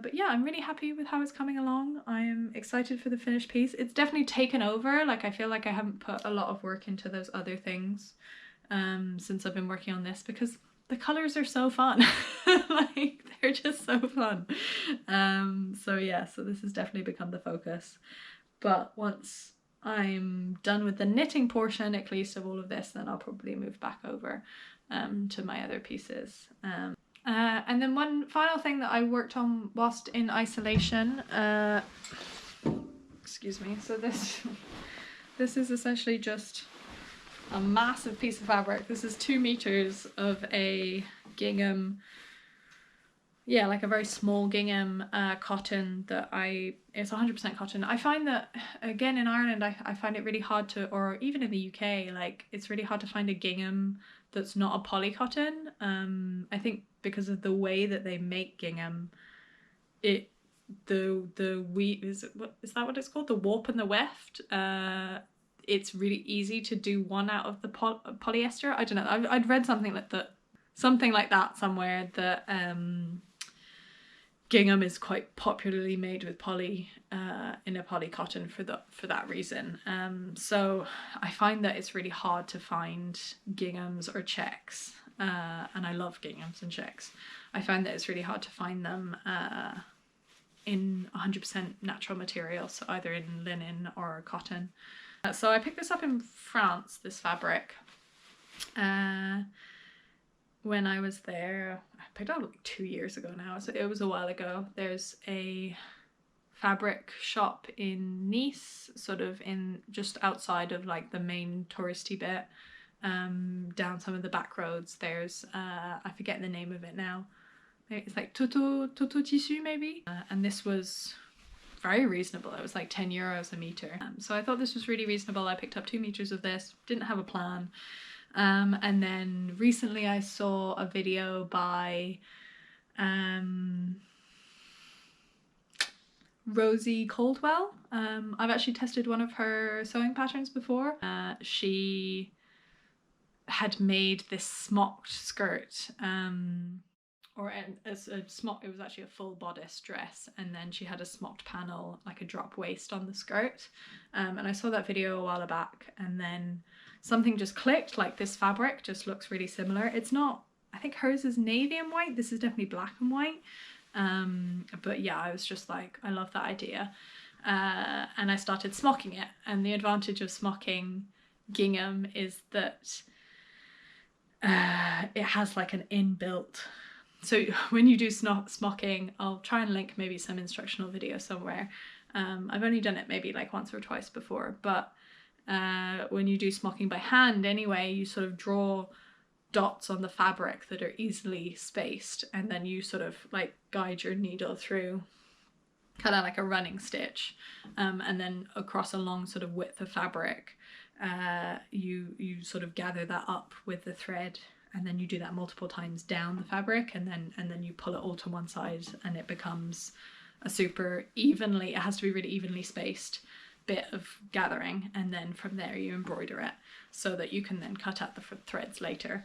But yeah, I'm really happy with how it's coming along. I'm excited for the finished piece. It's definitely taken over. Like I feel like I haven't put a lot of work into those other things since I've been working on this, because the colors are so fun. Like they're just so fun. So yeah, so this has definitely become the focus. But once I'm done with the knitting portion, at least, of all of this, then I'll probably move back over to my other pieces. And then one final thing that I worked on whilst in isolation, excuse me, so this is essentially just a massive piece of fabric. This is 2 meters of a gingham, yeah, like a very small gingham cotton that it's 100% cotton. I find that, again, in Ireland, I find it really hard to, or even in the UK, like it's really hard to find a gingham that's not a poly cotton. I think because of the way that they make gingham, is that what it's called? The warp and the weft. It's really easy to do one out of the polyester. I don't know. I'd read something like that somewhere, that gingham is quite popularly made with poly in a poly cotton for that reason. So I find that it's really hard to find ginghams or checks, and I love ginghams and checks. I find that it's really hard to find them in 100% natural material, so either in linen or cotton. So I picked this up in France, this fabric, when I was there. I picked it up like 2 years ago now, so it was a while ago. There's a fabric shop in Nice, sort of in just outside of like the main touristy bit, down some of the back roads. There's I forget the name of it now. Maybe it's like Toto Tissu maybe, and this was very reasonable. It was like 10 euros a meter. So I thought this was really reasonable. I picked up 2 meters of this, didn't have a plan. And then recently I saw a video by Rosie Caldwell. I've actually tested one of her sewing patterns before. She had made this smocked skirt, or a smock. It was actually a full bodice dress, and then she had a smocked panel, like a drop waist on the skirt. And I saw that video a while back, and then something just clicked. Like, this fabric just looks really similar. It's not, I think hers is navy and white. This is definitely black and white. But yeah, I was just like, I love that idea. And I started smocking it. And the advantage of smocking gingham is that it has like an inbuilt, so when you do smocking, I'll try and link maybe some instructional video somewhere. I've only done it maybe like once or twice before, but when you do smocking by hand anyway, you sort of draw dots on the fabric that are easily spaced, and then you sort of like guide your needle through, kind of like a running stitch, and then across a long sort of width of fabric, you sort of gather that up with the thread, and then you do that multiple times down the fabric, and then you pull it all to one side, and it becomes a super evenly, it has to be really evenly spaced bit of gathering, and then from there you embroider it so that you can then cut out the threads later.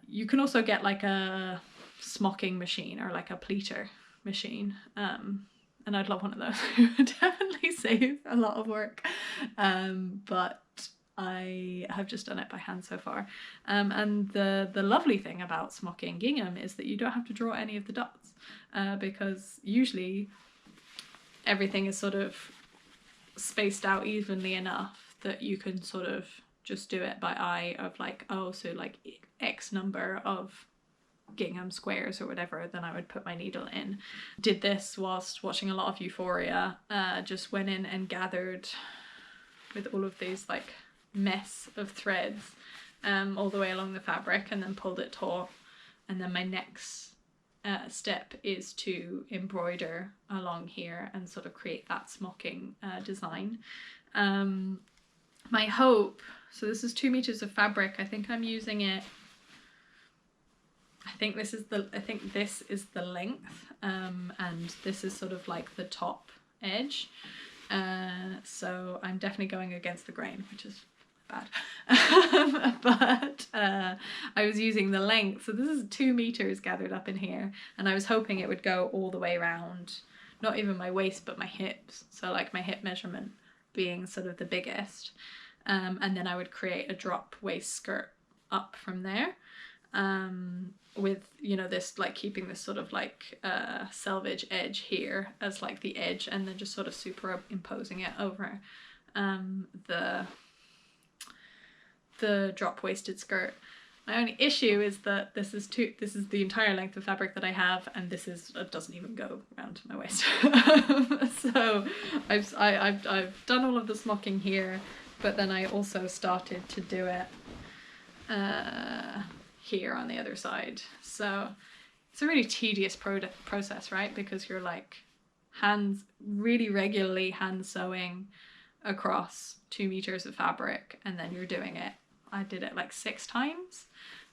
You can also get like a smocking machine or like a pleater machine, and I'd love one of those. It would definitely save a lot of work, but I have just done it by hand so far. And the lovely thing about smocking gingham is that you don't have to draw any of the dots, because usually everything is sort of spaced out evenly enough that you can sort of just do it by eye of like, oh, so like X number of gingham squares or whatever, then I would put my needle in. Did this whilst watching a lot of Euphoria. Just went in and gathered with all of these like mess of threads all the way along the fabric, and then pulled it taut. And then my next step is to embroider along here and sort of create that smocking design. My hope, so this is 2 meters of fabric. I think I'm using it, I think this is the length, and this is sort of like the top edge. So I'm definitely going against the grain, which is bad. But I was using the length, so this is 2 meters gathered up in here, and I was hoping it would go all the way around, not even my waist but my hips, so like my hip measurement being sort of the biggest, and then I would create a drop waist skirt up from there, with, you know, this like keeping this sort of like selvage edge here as like the edge, and then just sort of superimposing it over the drop waisted skirt. My only issue is that this is the entire length of fabric that I have, and this doesn't even go around my waist. So I've done all of the smocking here, but then I also started to do it here on the other side. So it's a really tedious process, right? Because you're like really regularly hand sewing across 2 meters of fabric, and then you're doing it. I did it like 6 times,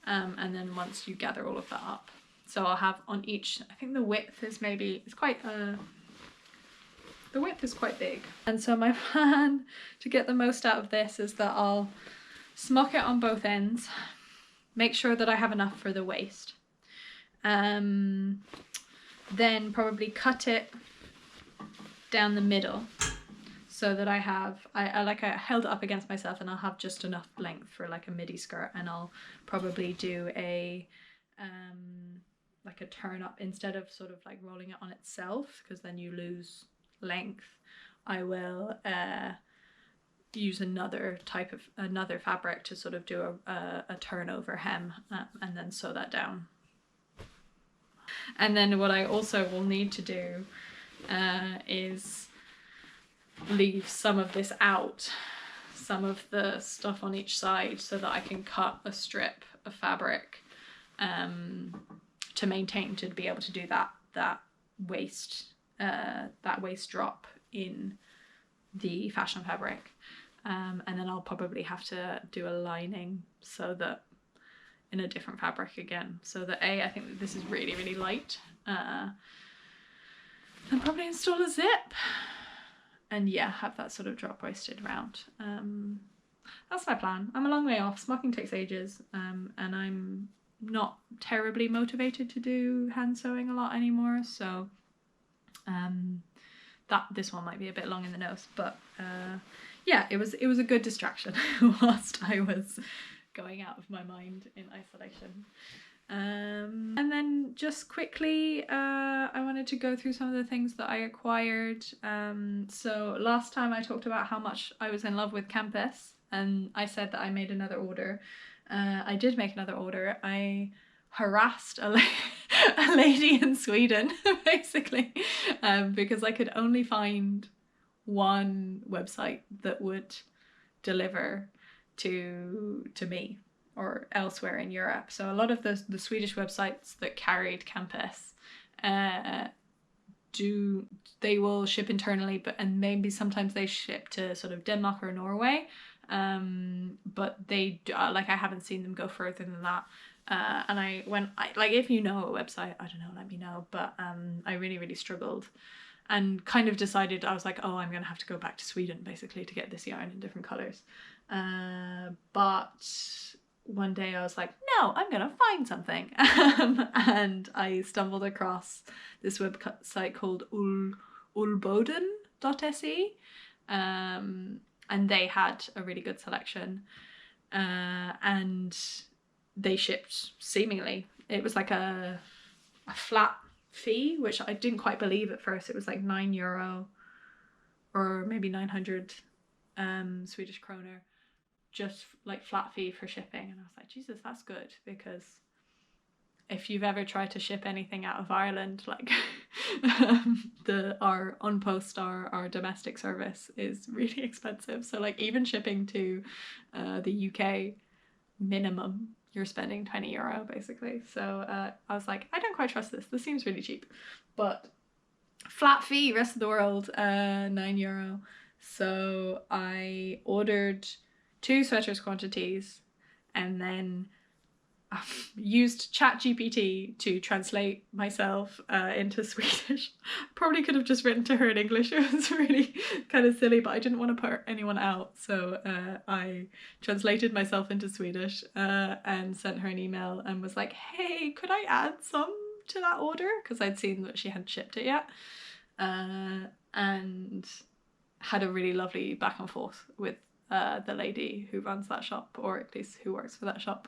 and then once you gather all of that up, so I'll have on each, I think the width is quite big. And so my plan to get the most out of this is that I'll smock it on both ends, make sure that I have enough for the waist, then probably cut it down the middle, so that I held it up against myself, and I'll have just enough length for like a midi skirt. And I'll probably do a like a turn up, instead of sort of like rolling it on itself, because then you lose length. I will use another fabric to sort of do a turnover hem, and then sew that down. And then what I also will need to do is leave some of this out, some of the stuff on each side, so that I can cut a strip of fabric to be able to do that waist drop in the fashion fabric, and then I'll probably have to do a lining, so that in a different fabric again, so that I think that this is really, really light, and probably install a zip. And yeah, have that sort of drop waisted round. That's my plan. I'm a long way off. Smocking takes ages, and I'm not terribly motivated to do hand sewing a lot anymore. So this one might be a bit long in the nose, but yeah, it was a good distraction whilst I was going out of my mind in isolation. And then just quickly, I wanted to go through some of the things that I acquired. So last time I talked about how much I was in love with Kampes, and I said that I made another order. I did make another order. I harassed a lady in Sweden, basically, because I could only find one website that would deliver to me, or elsewhere in Europe. So a lot of the Swedish websites that carried Kampes they will ship internally, and maybe sometimes they ship to sort of Denmark or Norway, but they I haven't seen them go further than that. And if you know a website, I don't know, let me know. But I really, really struggled, and kind of decided, I was like, oh, I'm gonna have to go back to Sweden basically to get this yarn in different colors. But one day I was like, no, I'm gonna find something. And I stumbled across this website called ullboden.se, and they had a really good selection, and they shipped seemingly. It was like a flat fee, which I didn't quite believe at first. It was like €9 or maybe 900 Swedish kroner. just like flat fee for shipping. And I was like, Jesus, that's good, because if you've ever tried to ship anything out of Ireland, like our on post, our domestic service is really expensive. So like even shipping to the UK, minimum you're spending €20 basically. So I was like, I don't quite trust this. This seems really cheap, but flat fee rest of the world, €9. So I ordered 2 sweaters quantities, and then used ChatGPT to translate myself into Swedish. Probably could have just written to her in English. It was really kind of silly, but I didn't want to put anyone out, so I translated myself into Swedish and sent her an email and was like, hey, could I add some to that order, because I'd seen that she hadn't shipped it yet, and had a really lovely back and forth with the lady who runs that shop, or at least who works for that shop,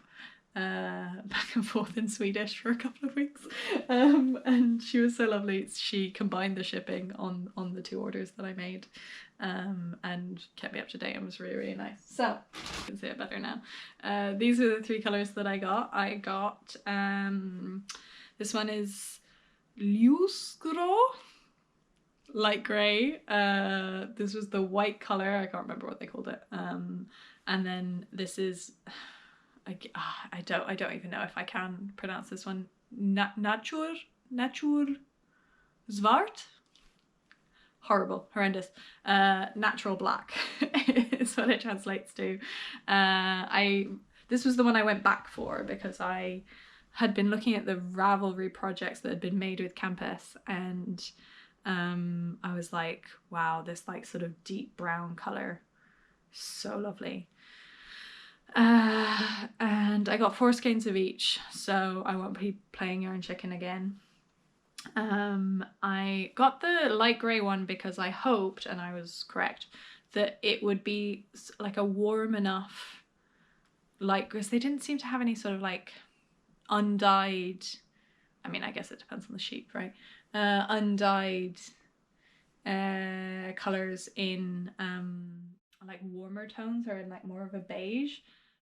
back and forth in Swedish for a couple of weeks, and she was so lovely. She combined the shipping on the 2 orders that I made, and kept me up to date, and was really, really nice. So you can see it better now. These are the 3 colors that I got. This one is ljusgrå, light gray. This was the white color, I can't remember what they called it, and then this is I don't even know if I can pronounce this one. Natursvart. Horrible, horrendous. Natural black is what it translates to. This was the one I went back for because I had been looking at the Ravelry projects that had been made with Kampes, and I was like, wow, this like sort of deep brown color, so lovely. And I got 4 skeins of each, so I won't be playing yarn chicken again. I got the light grey one because I hoped, and I was correct, that it would be like a warm enough light, because they didn't seem to have any sort of like undyed, I mean, I guess it depends on the sheep, right? Undyed colours in like warmer tones, or in like more of a beige.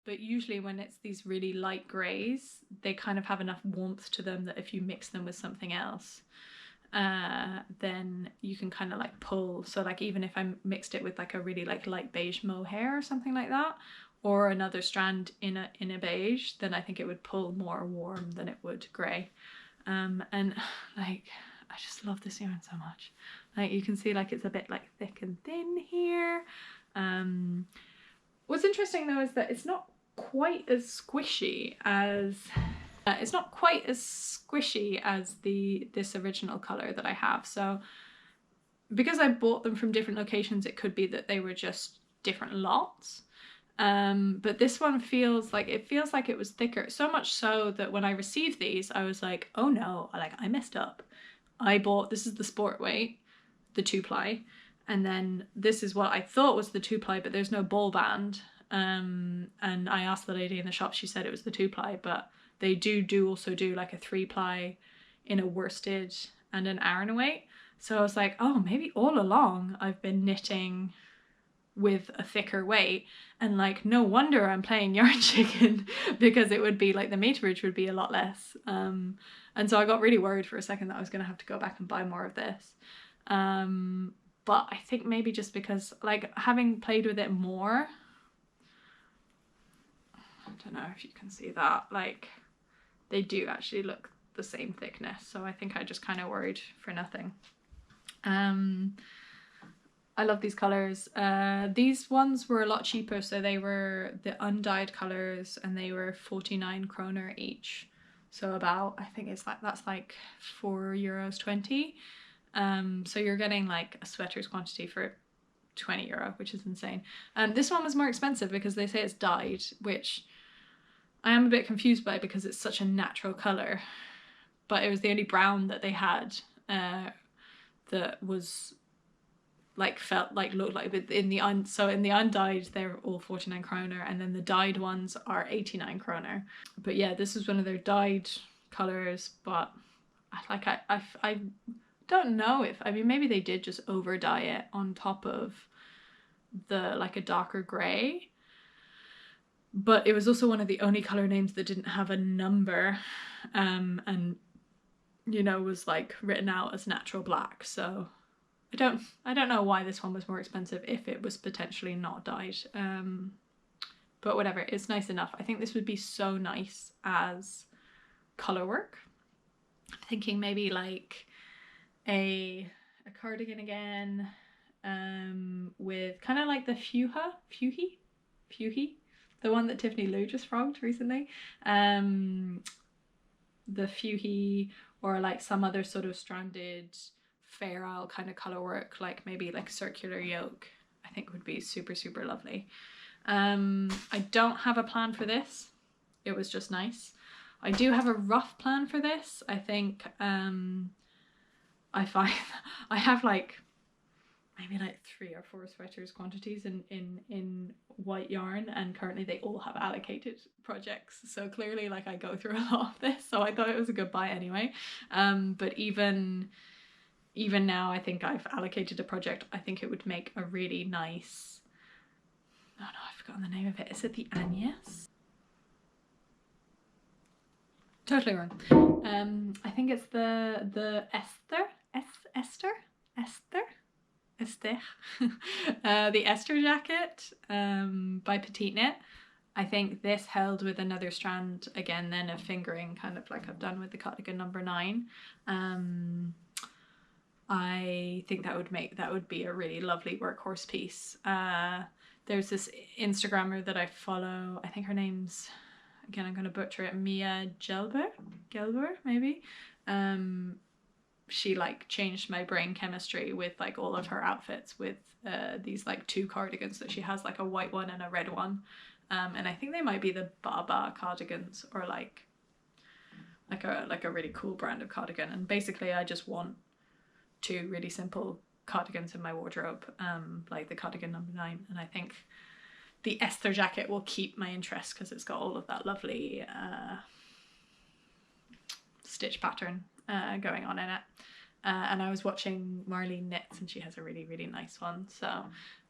But usually when it's these really light greys, they kind of have enough warmth to them that if you mix them with something else, then you can kind of like pull. So like even if I mixed it with like a really like light beige mohair or something like that, or another strand in a beige, then I think it would pull more warm than it would grey. And like, I just love this yarn so much. Like you can see like it's a bit like thick and thin here. What's interesting though is that it's not quite as squishy as this original color that I have. So because I bought them from different locations, it could be that they were just different lots. But this one feels like it was thicker, so much so that when I received these, I was like, oh no, like I messed up. This is the sport weight, the 2-ply, and then this is what I thought was the 2-ply, but there's no ball band. And I asked the lady in the shop, she said it was the 2-ply, but they also do like a 3-ply in a worsted and an Aran weight. So I was like, oh, maybe all along I've been knitting with a thicker weight, and like no wonder I'm playing yarn chicken, because it would be like the meterage would be a lot less. And so I got really worried for a second that I was going to have to go back and buy more of this. But I think maybe just because like having played with it more, I don't know if you can see that, like they do actually look the same thickness, so I think I just kind of worried for nothing. I love these colors. These ones were a lot cheaper, so they were the undyed colors, and they were 49 kroner each, so about, I think it's like, that's like €4.20. So you're getting like a sweater's quantity for €20, which is insane. This one was more expensive because they say it's dyed, which I am a bit confused by because it's such a natural color, but it was the only brown that they had that was like looked like in the undyed they're all 49 kroner, and then the dyed ones are 89 kroner. But yeah, this is one of their dyed colors, but I don't know if, I mean, maybe they did just over dye it on top of the like a darker gray. but it was also one of the only color names that didn't have a number, and you know, was like written out as natural black. So I don't know why this one was more expensive if it was potentially not dyed, but whatever, it's nice enough. I think this would be so nice as color work. I'm thinking maybe like a cardigan again, with kind of like the fuhi, the one that Tiffany Lou just frogged recently, the fuhi, or like some other sort of stranded feral kind of color work, like maybe like circular yoke, I think would be super, super lovely. I don't have a plan for this. It was just nice. I do have a rough plan for this. I think I find I have like maybe like 3 or 4 sweaters quantities in white yarn, and currently they all have allocated projects, so clearly like I go through a lot of this, so I thought it was a good buy anyway. But even now, I think I've allocated a project. I think it would make a really nice, oh no, I've forgotten the name of it. Is it the Agnes? Totally wrong. I think it's the esther the Esther jacket, by Petite Knit. I think this held with another strand again, then of fingering, kind of like I've done with the cardigan number 9. I think that would be a really lovely workhorse piece. There's this Instagrammer that I follow, I think her name's, again I'm going to butcher it, Mia Gelber maybe. She like changed my brain chemistry with like all of her outfits with these like 2 cardigans that she has, like a white one and a red one, and I think they might be the Baba cardigans, or like a really cool brand of cardigan. And basically I just want 2 really simple cardigans in my wardrobe, like the cardigan number 9, and I think the Esther jacket will keep my interest because it's got all of that lovely stitch pattern going on in it. And I was watching Marlene Knits, and she has a really, really nice one. So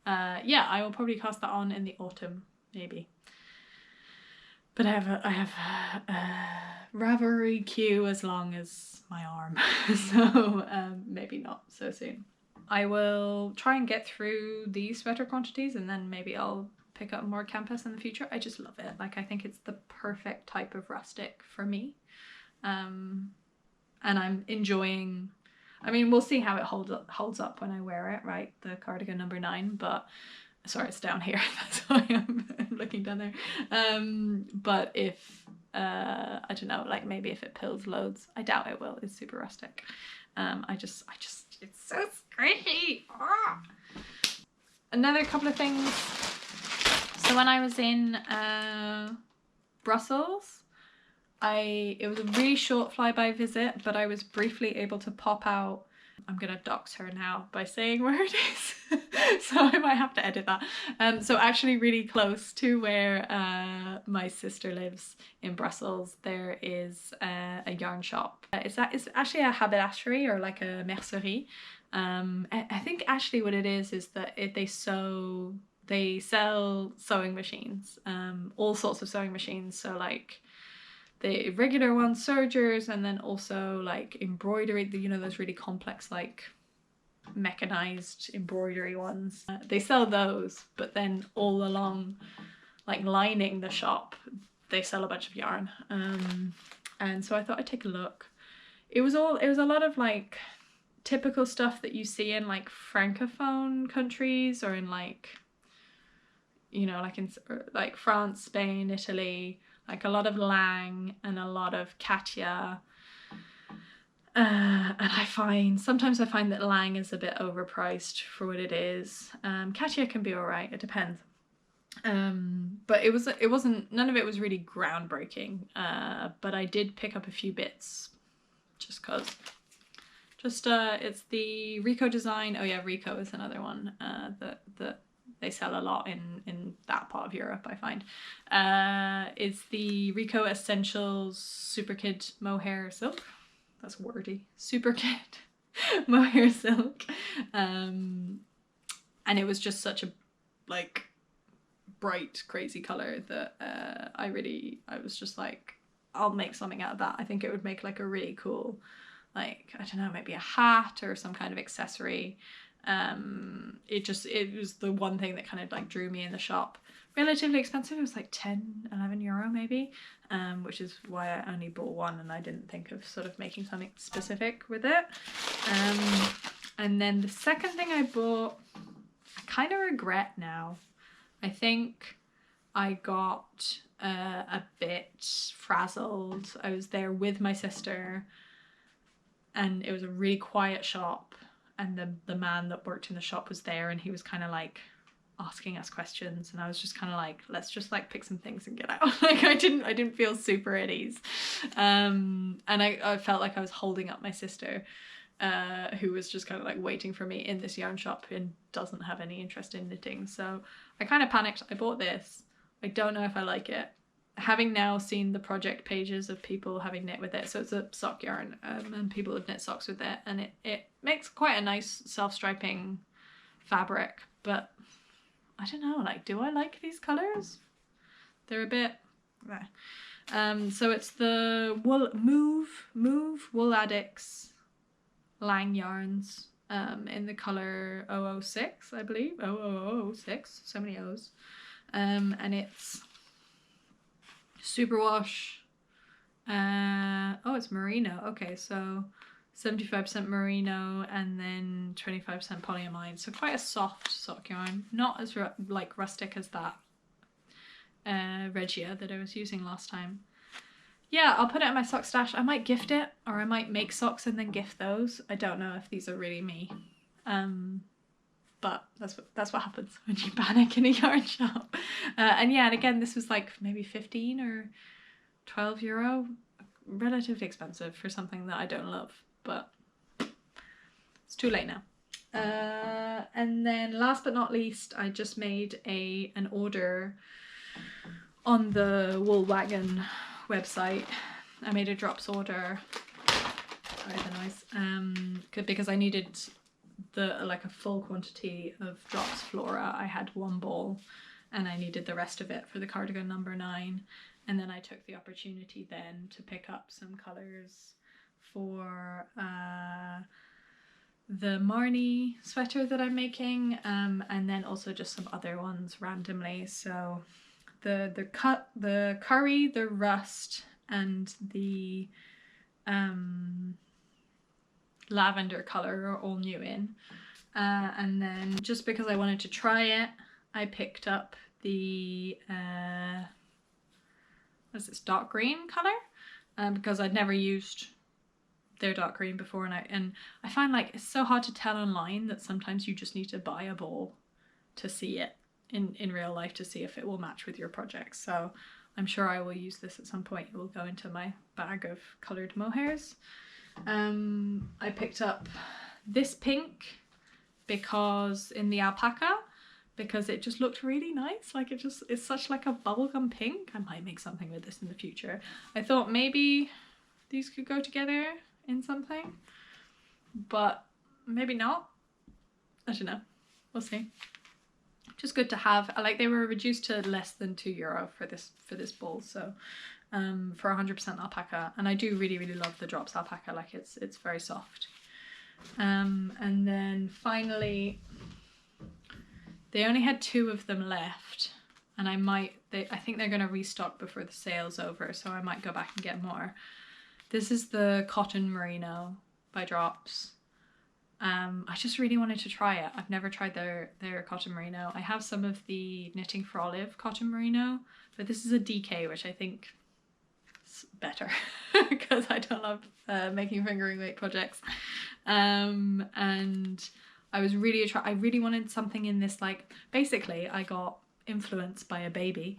yeah, I will probably cast that on in the autumn, maybe. But I have a Ravelry queue as long as my arm, so maybe not so soon. I will try and get through these sweater quantities, and then maybe I'll pick up more Kampes in the future. I just love it. Like, I think it's the perfect type of rustic for me. And I'm enjoying, I mean, we'll see how it holds up when I wear it, right? The cardigan number 9, but sorry, it's down here. That's why I'm looking down there. But if, I don't know, like maybe if it pills loads, I doubt it will. It's super rustic. I just, it's so squishy. Ah! Another couple of things. So when I was in Brussels, it was a really short flyby visit, but I was briefly able to pop out. I'm gonna dox her now by saying where it is, so I might have to edit that. So actually really close to where my sister lives in Brussels, there is a yarn shop. It's actually a haberdashery, or like a mercerie. I think actually what it is that they sell sewing machines, all sorts of sewing machines. So like the regular ones, sergers, and then also like embroidery, you know, those really complex like mechanized embroidery ones. They sell those, but then all along, like lining the shop, they sell a bunch of yarn. And so I thought I'd take a look. It was a lot of like typical stuff that you see in like francophone countries, or in like, you know, like in like France, Spain, Italy, like a lot of lang and a lot of katia. And sometimes I find that lang is a bit overpriced for what it is. Katia can be alright, it depends. But it wasn't, none of it was really groundbreaking. But I did pick up a few bits just cause. It's the Rico design. Oh yeah, Rico is another one that they sell a lot in that part of Europe, I find. It's the Rico Essentials Super Kid Mohair Silk. That's wordy. Super Kid Mohair Silk. And it was just such a like bright crazy color that I was just like, I'll make something out of that. I think it would make like a really cool, like, I don't know, maybe a hat or some kind of accessory. It was the one thing that kind of like drew me in the shop. Relatively expensive. It was like 10-11 euro maybe, which is why I only bought one, and I didn't think of sort of making something specific with it. And then the second thing I bought, I kind of regret now. I think I got a bit frazzled. I was there with my sister, and it was a really quiet shop, and the man that worked in the shop was there, and he was kind of like asking us questions, and I was just kind of like, let's just like pick some things and get out. Like I didn't feel super at ease, and I felt like I was holding up my sister, who was just kind of like waiting for me in this yarn shop and doesn't have any interest in knitting. So I kind of panicked. I bought this. I don't know if I like it. Having now seen the project pages of people having knit with it, so it's a sock yarn, and people have knit socks with it, and it makes quite a nice self-striping fabric, but I don't know, like, do I like these colours? They're a bit... so it's the Move Wool Addicts Lang yarns, in the colour 006, I believe. 00006, so many O's. And it's superwash. Oh, it's merino. Okay, so 75% merino and then 25% polyamide. So quite a soft sock yarn. Not as like rustic as that Regia that I was using last time. Yeah, I'll put it in my sock stash. I might gift it, or I might make socks and then gift those. I don't know if these are really me. But that's what happens when you panic in a yarn shop. And yeah, and again, this was like maybe 15 or 12 euro. Relatively expensive for something that I don't love, but it's too late now. And then last but not least, I just made an order on the Wool Wagon website. I made a drops order. Sorry, the noise. Because I needed a full quantity of drops flora. I had one ball and I needed the rest of it for the cardigan number 9. And then I took the opportunity then to pick up some colours for the Marni sweater that I'm making, and then also just some other ones randomly. So the curry, the rust, and the lavender colour are all new in. And then just because I wanted to try it, I picked up the what's this, dark green colour, because I'd never used their dark green before, and I find like it's so hard to tell online that sometimes you just need to buy a ball to see it in real life, to see if it will match with your project. So I'm sure I will use this at some point. It will go into my bag of coloured mohairs. I picked up this pink because in the alpaca, because it just looked really nice. Like it's such like a bubblegum pink. I might make something with this in the future. I thought maybe these could go together in something, but maybe not. I don't know. We'll see. Just good to have. Like, they were reduced to less than €2 for this ball, so for 100% alpaca, and I do really love the drops alpaca. Like it's very soft. And then finally, they only had 2 of them left, and I think they're going to restock before the sale's over, so I might go back and get more. This is the cotton merino by Drops. I just really wanted to try it. I've never tried their cotton merino. I have some of the Knitting for Olive cotton merino, but this is a DK, which I think is better because I don't love making fingering weight projects. And I was I really wanted something in this, like, basically I got influenced by a baby.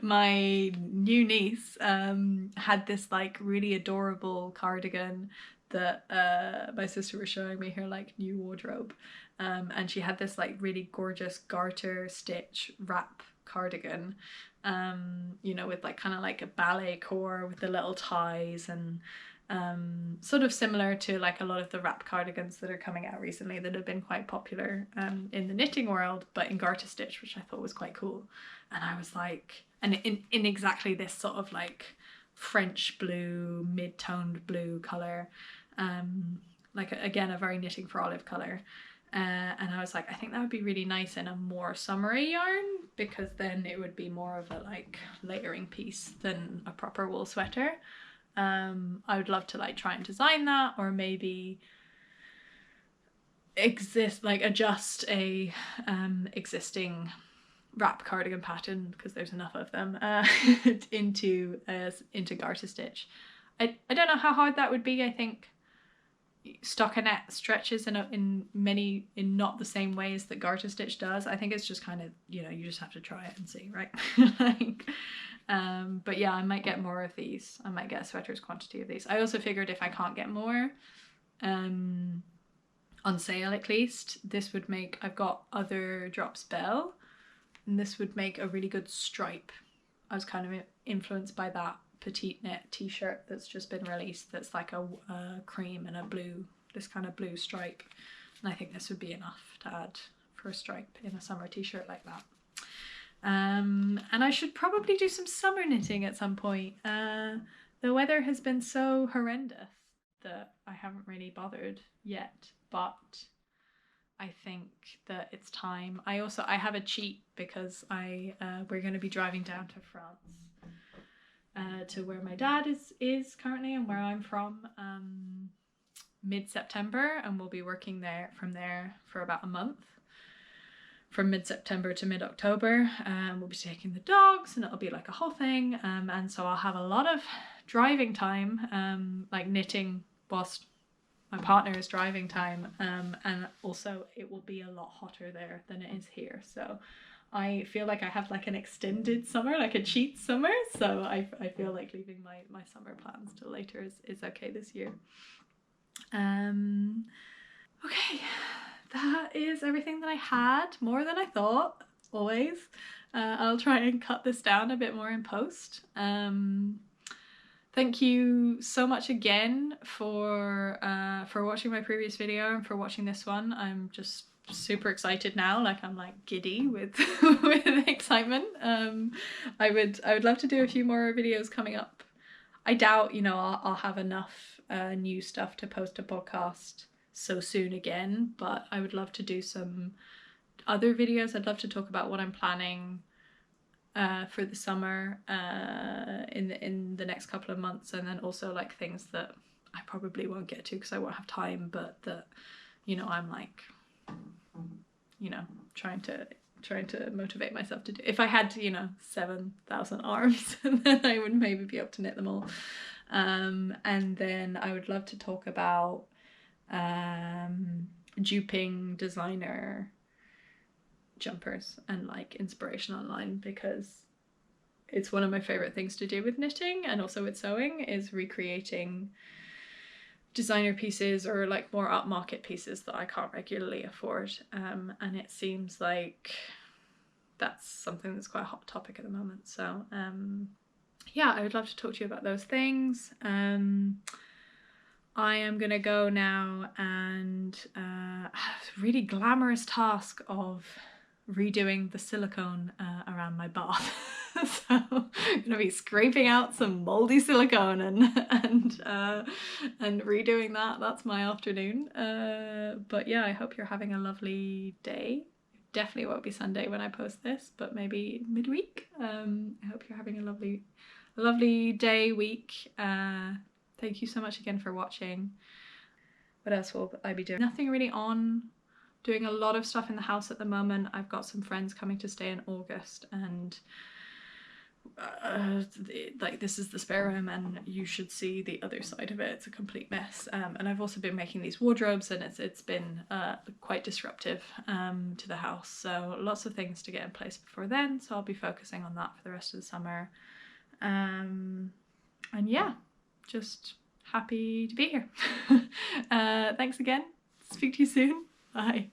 My new niece had this like really adorable cardigan that my sister was showing me her like new wardrobe, and she had this like really gorgeous garter stitch wrap cardigan, you know, with like kind of like a ballet core with the little ties, and sort of similar to like a lot of the wrap cardigans that are coming out recently that have been quite popular in the knitting world, but in garter stitch, which I thought was quite cool. And I was like, and in exactly this sort of like French blue, mid-toned blue colour, like again a very knitting for olive colour. And I was like, I think that would be really nice in a more summery yarn, because then it would be more of a like layering piece than a proper wool sweater. I would love to like try and design that, or maybe adjust a existing wrap cardigan pattern, because there's enough of them, into garter stitch. I don't know how hard that would be. I think stockinette stretches in not the same ways that garter stitch does. I think it's just kind of, you know, you just have to try it and see, right? Like, but yeah, I might get more of these. I might get a sweater's quantity of these. I also figured if I can't get more, on sale at least, this would make, I've got other drops bell, and this would make a really good stripe. I was kind of influenced by that petite knit t-shirt that's just been released, that's like a cream and a blue, this kind of blue stripe, and I think this would be enough to add for a stripe in a summer t-shirt like that. And I should probably do some summer knitting at some point. The weather has been so horrendous that I haven't really bothered yet, but I think that it's time. I have a cheat, because we're going to be driving down to France, to where my dad is currently and where I'm from, mid-September, and we'll be working from there for about a month, from mid-September to mid-October. We'll be taking the dogs, and it'll be like a whole thing, and so I'll have a lot of driving time, like knitting whilst my partner is driving time, and also it will be a lot hotter there than it is here, so I feel like I have like an extended summer, like a cheat summer, so I feel like leaving my summer plans till later is okay this year. Okay, that is everything that I had, more than I thought, always. I'll try and cut this down a bit more in post. Thank you so much again for watching my previous video and for watching this one. I'm just super excited now, like I'm like giddy with with excitement. I would love to do a few more videos coming up. I doubt, you know, I'll have enough new stuff to post a podcast so soon again, but I would love to do some other videos. I'd love to talk about what I'm planning for the summer in the next couple of months, and then also like things that I probably won't get to because I won't have time, but that, you know, I'm like, you know, trying to motivate myself to do. If I had, you know, 7,000 arms, then I would maybe be able to knit them all. And then I would love to talk about duping designer jumpers and like inspiration online, because it's one of my favorite things to do with knitting and also with sewing, is recreating designer pieces or like more upmarket pieces that I can't regularly afford, and it seems like that's something that's quite a hot topic at the moment. So yeah, I would love to talk to you about those things. I am gonna go now and have a really glamorous task of redoing the silicone around my bath. So I'm gonna be scraping out some moldy silicone and redoing that. That's my afternoon. But yeah, I hope you're having a lovely day. Definitely won't be Sunday when I post this, but maybe midweek. I hope you're having a lovely day, week. Thank you so much again for watching. What else will I be doing? Nothing really on. Doing a lot of stuff in the house at the moment. I've got some friends coming to stay in August, and like this is the spare room and you should see the other side of it. It's a complete mess. And I've also been making these wardrobes, and it's been quite disruptive to the house. So lots of things to get in place before then. So I'll be focusing on that for the rest of the summer. And yeah, just happy to be here. Thanks again. Speak to you soon. Bye.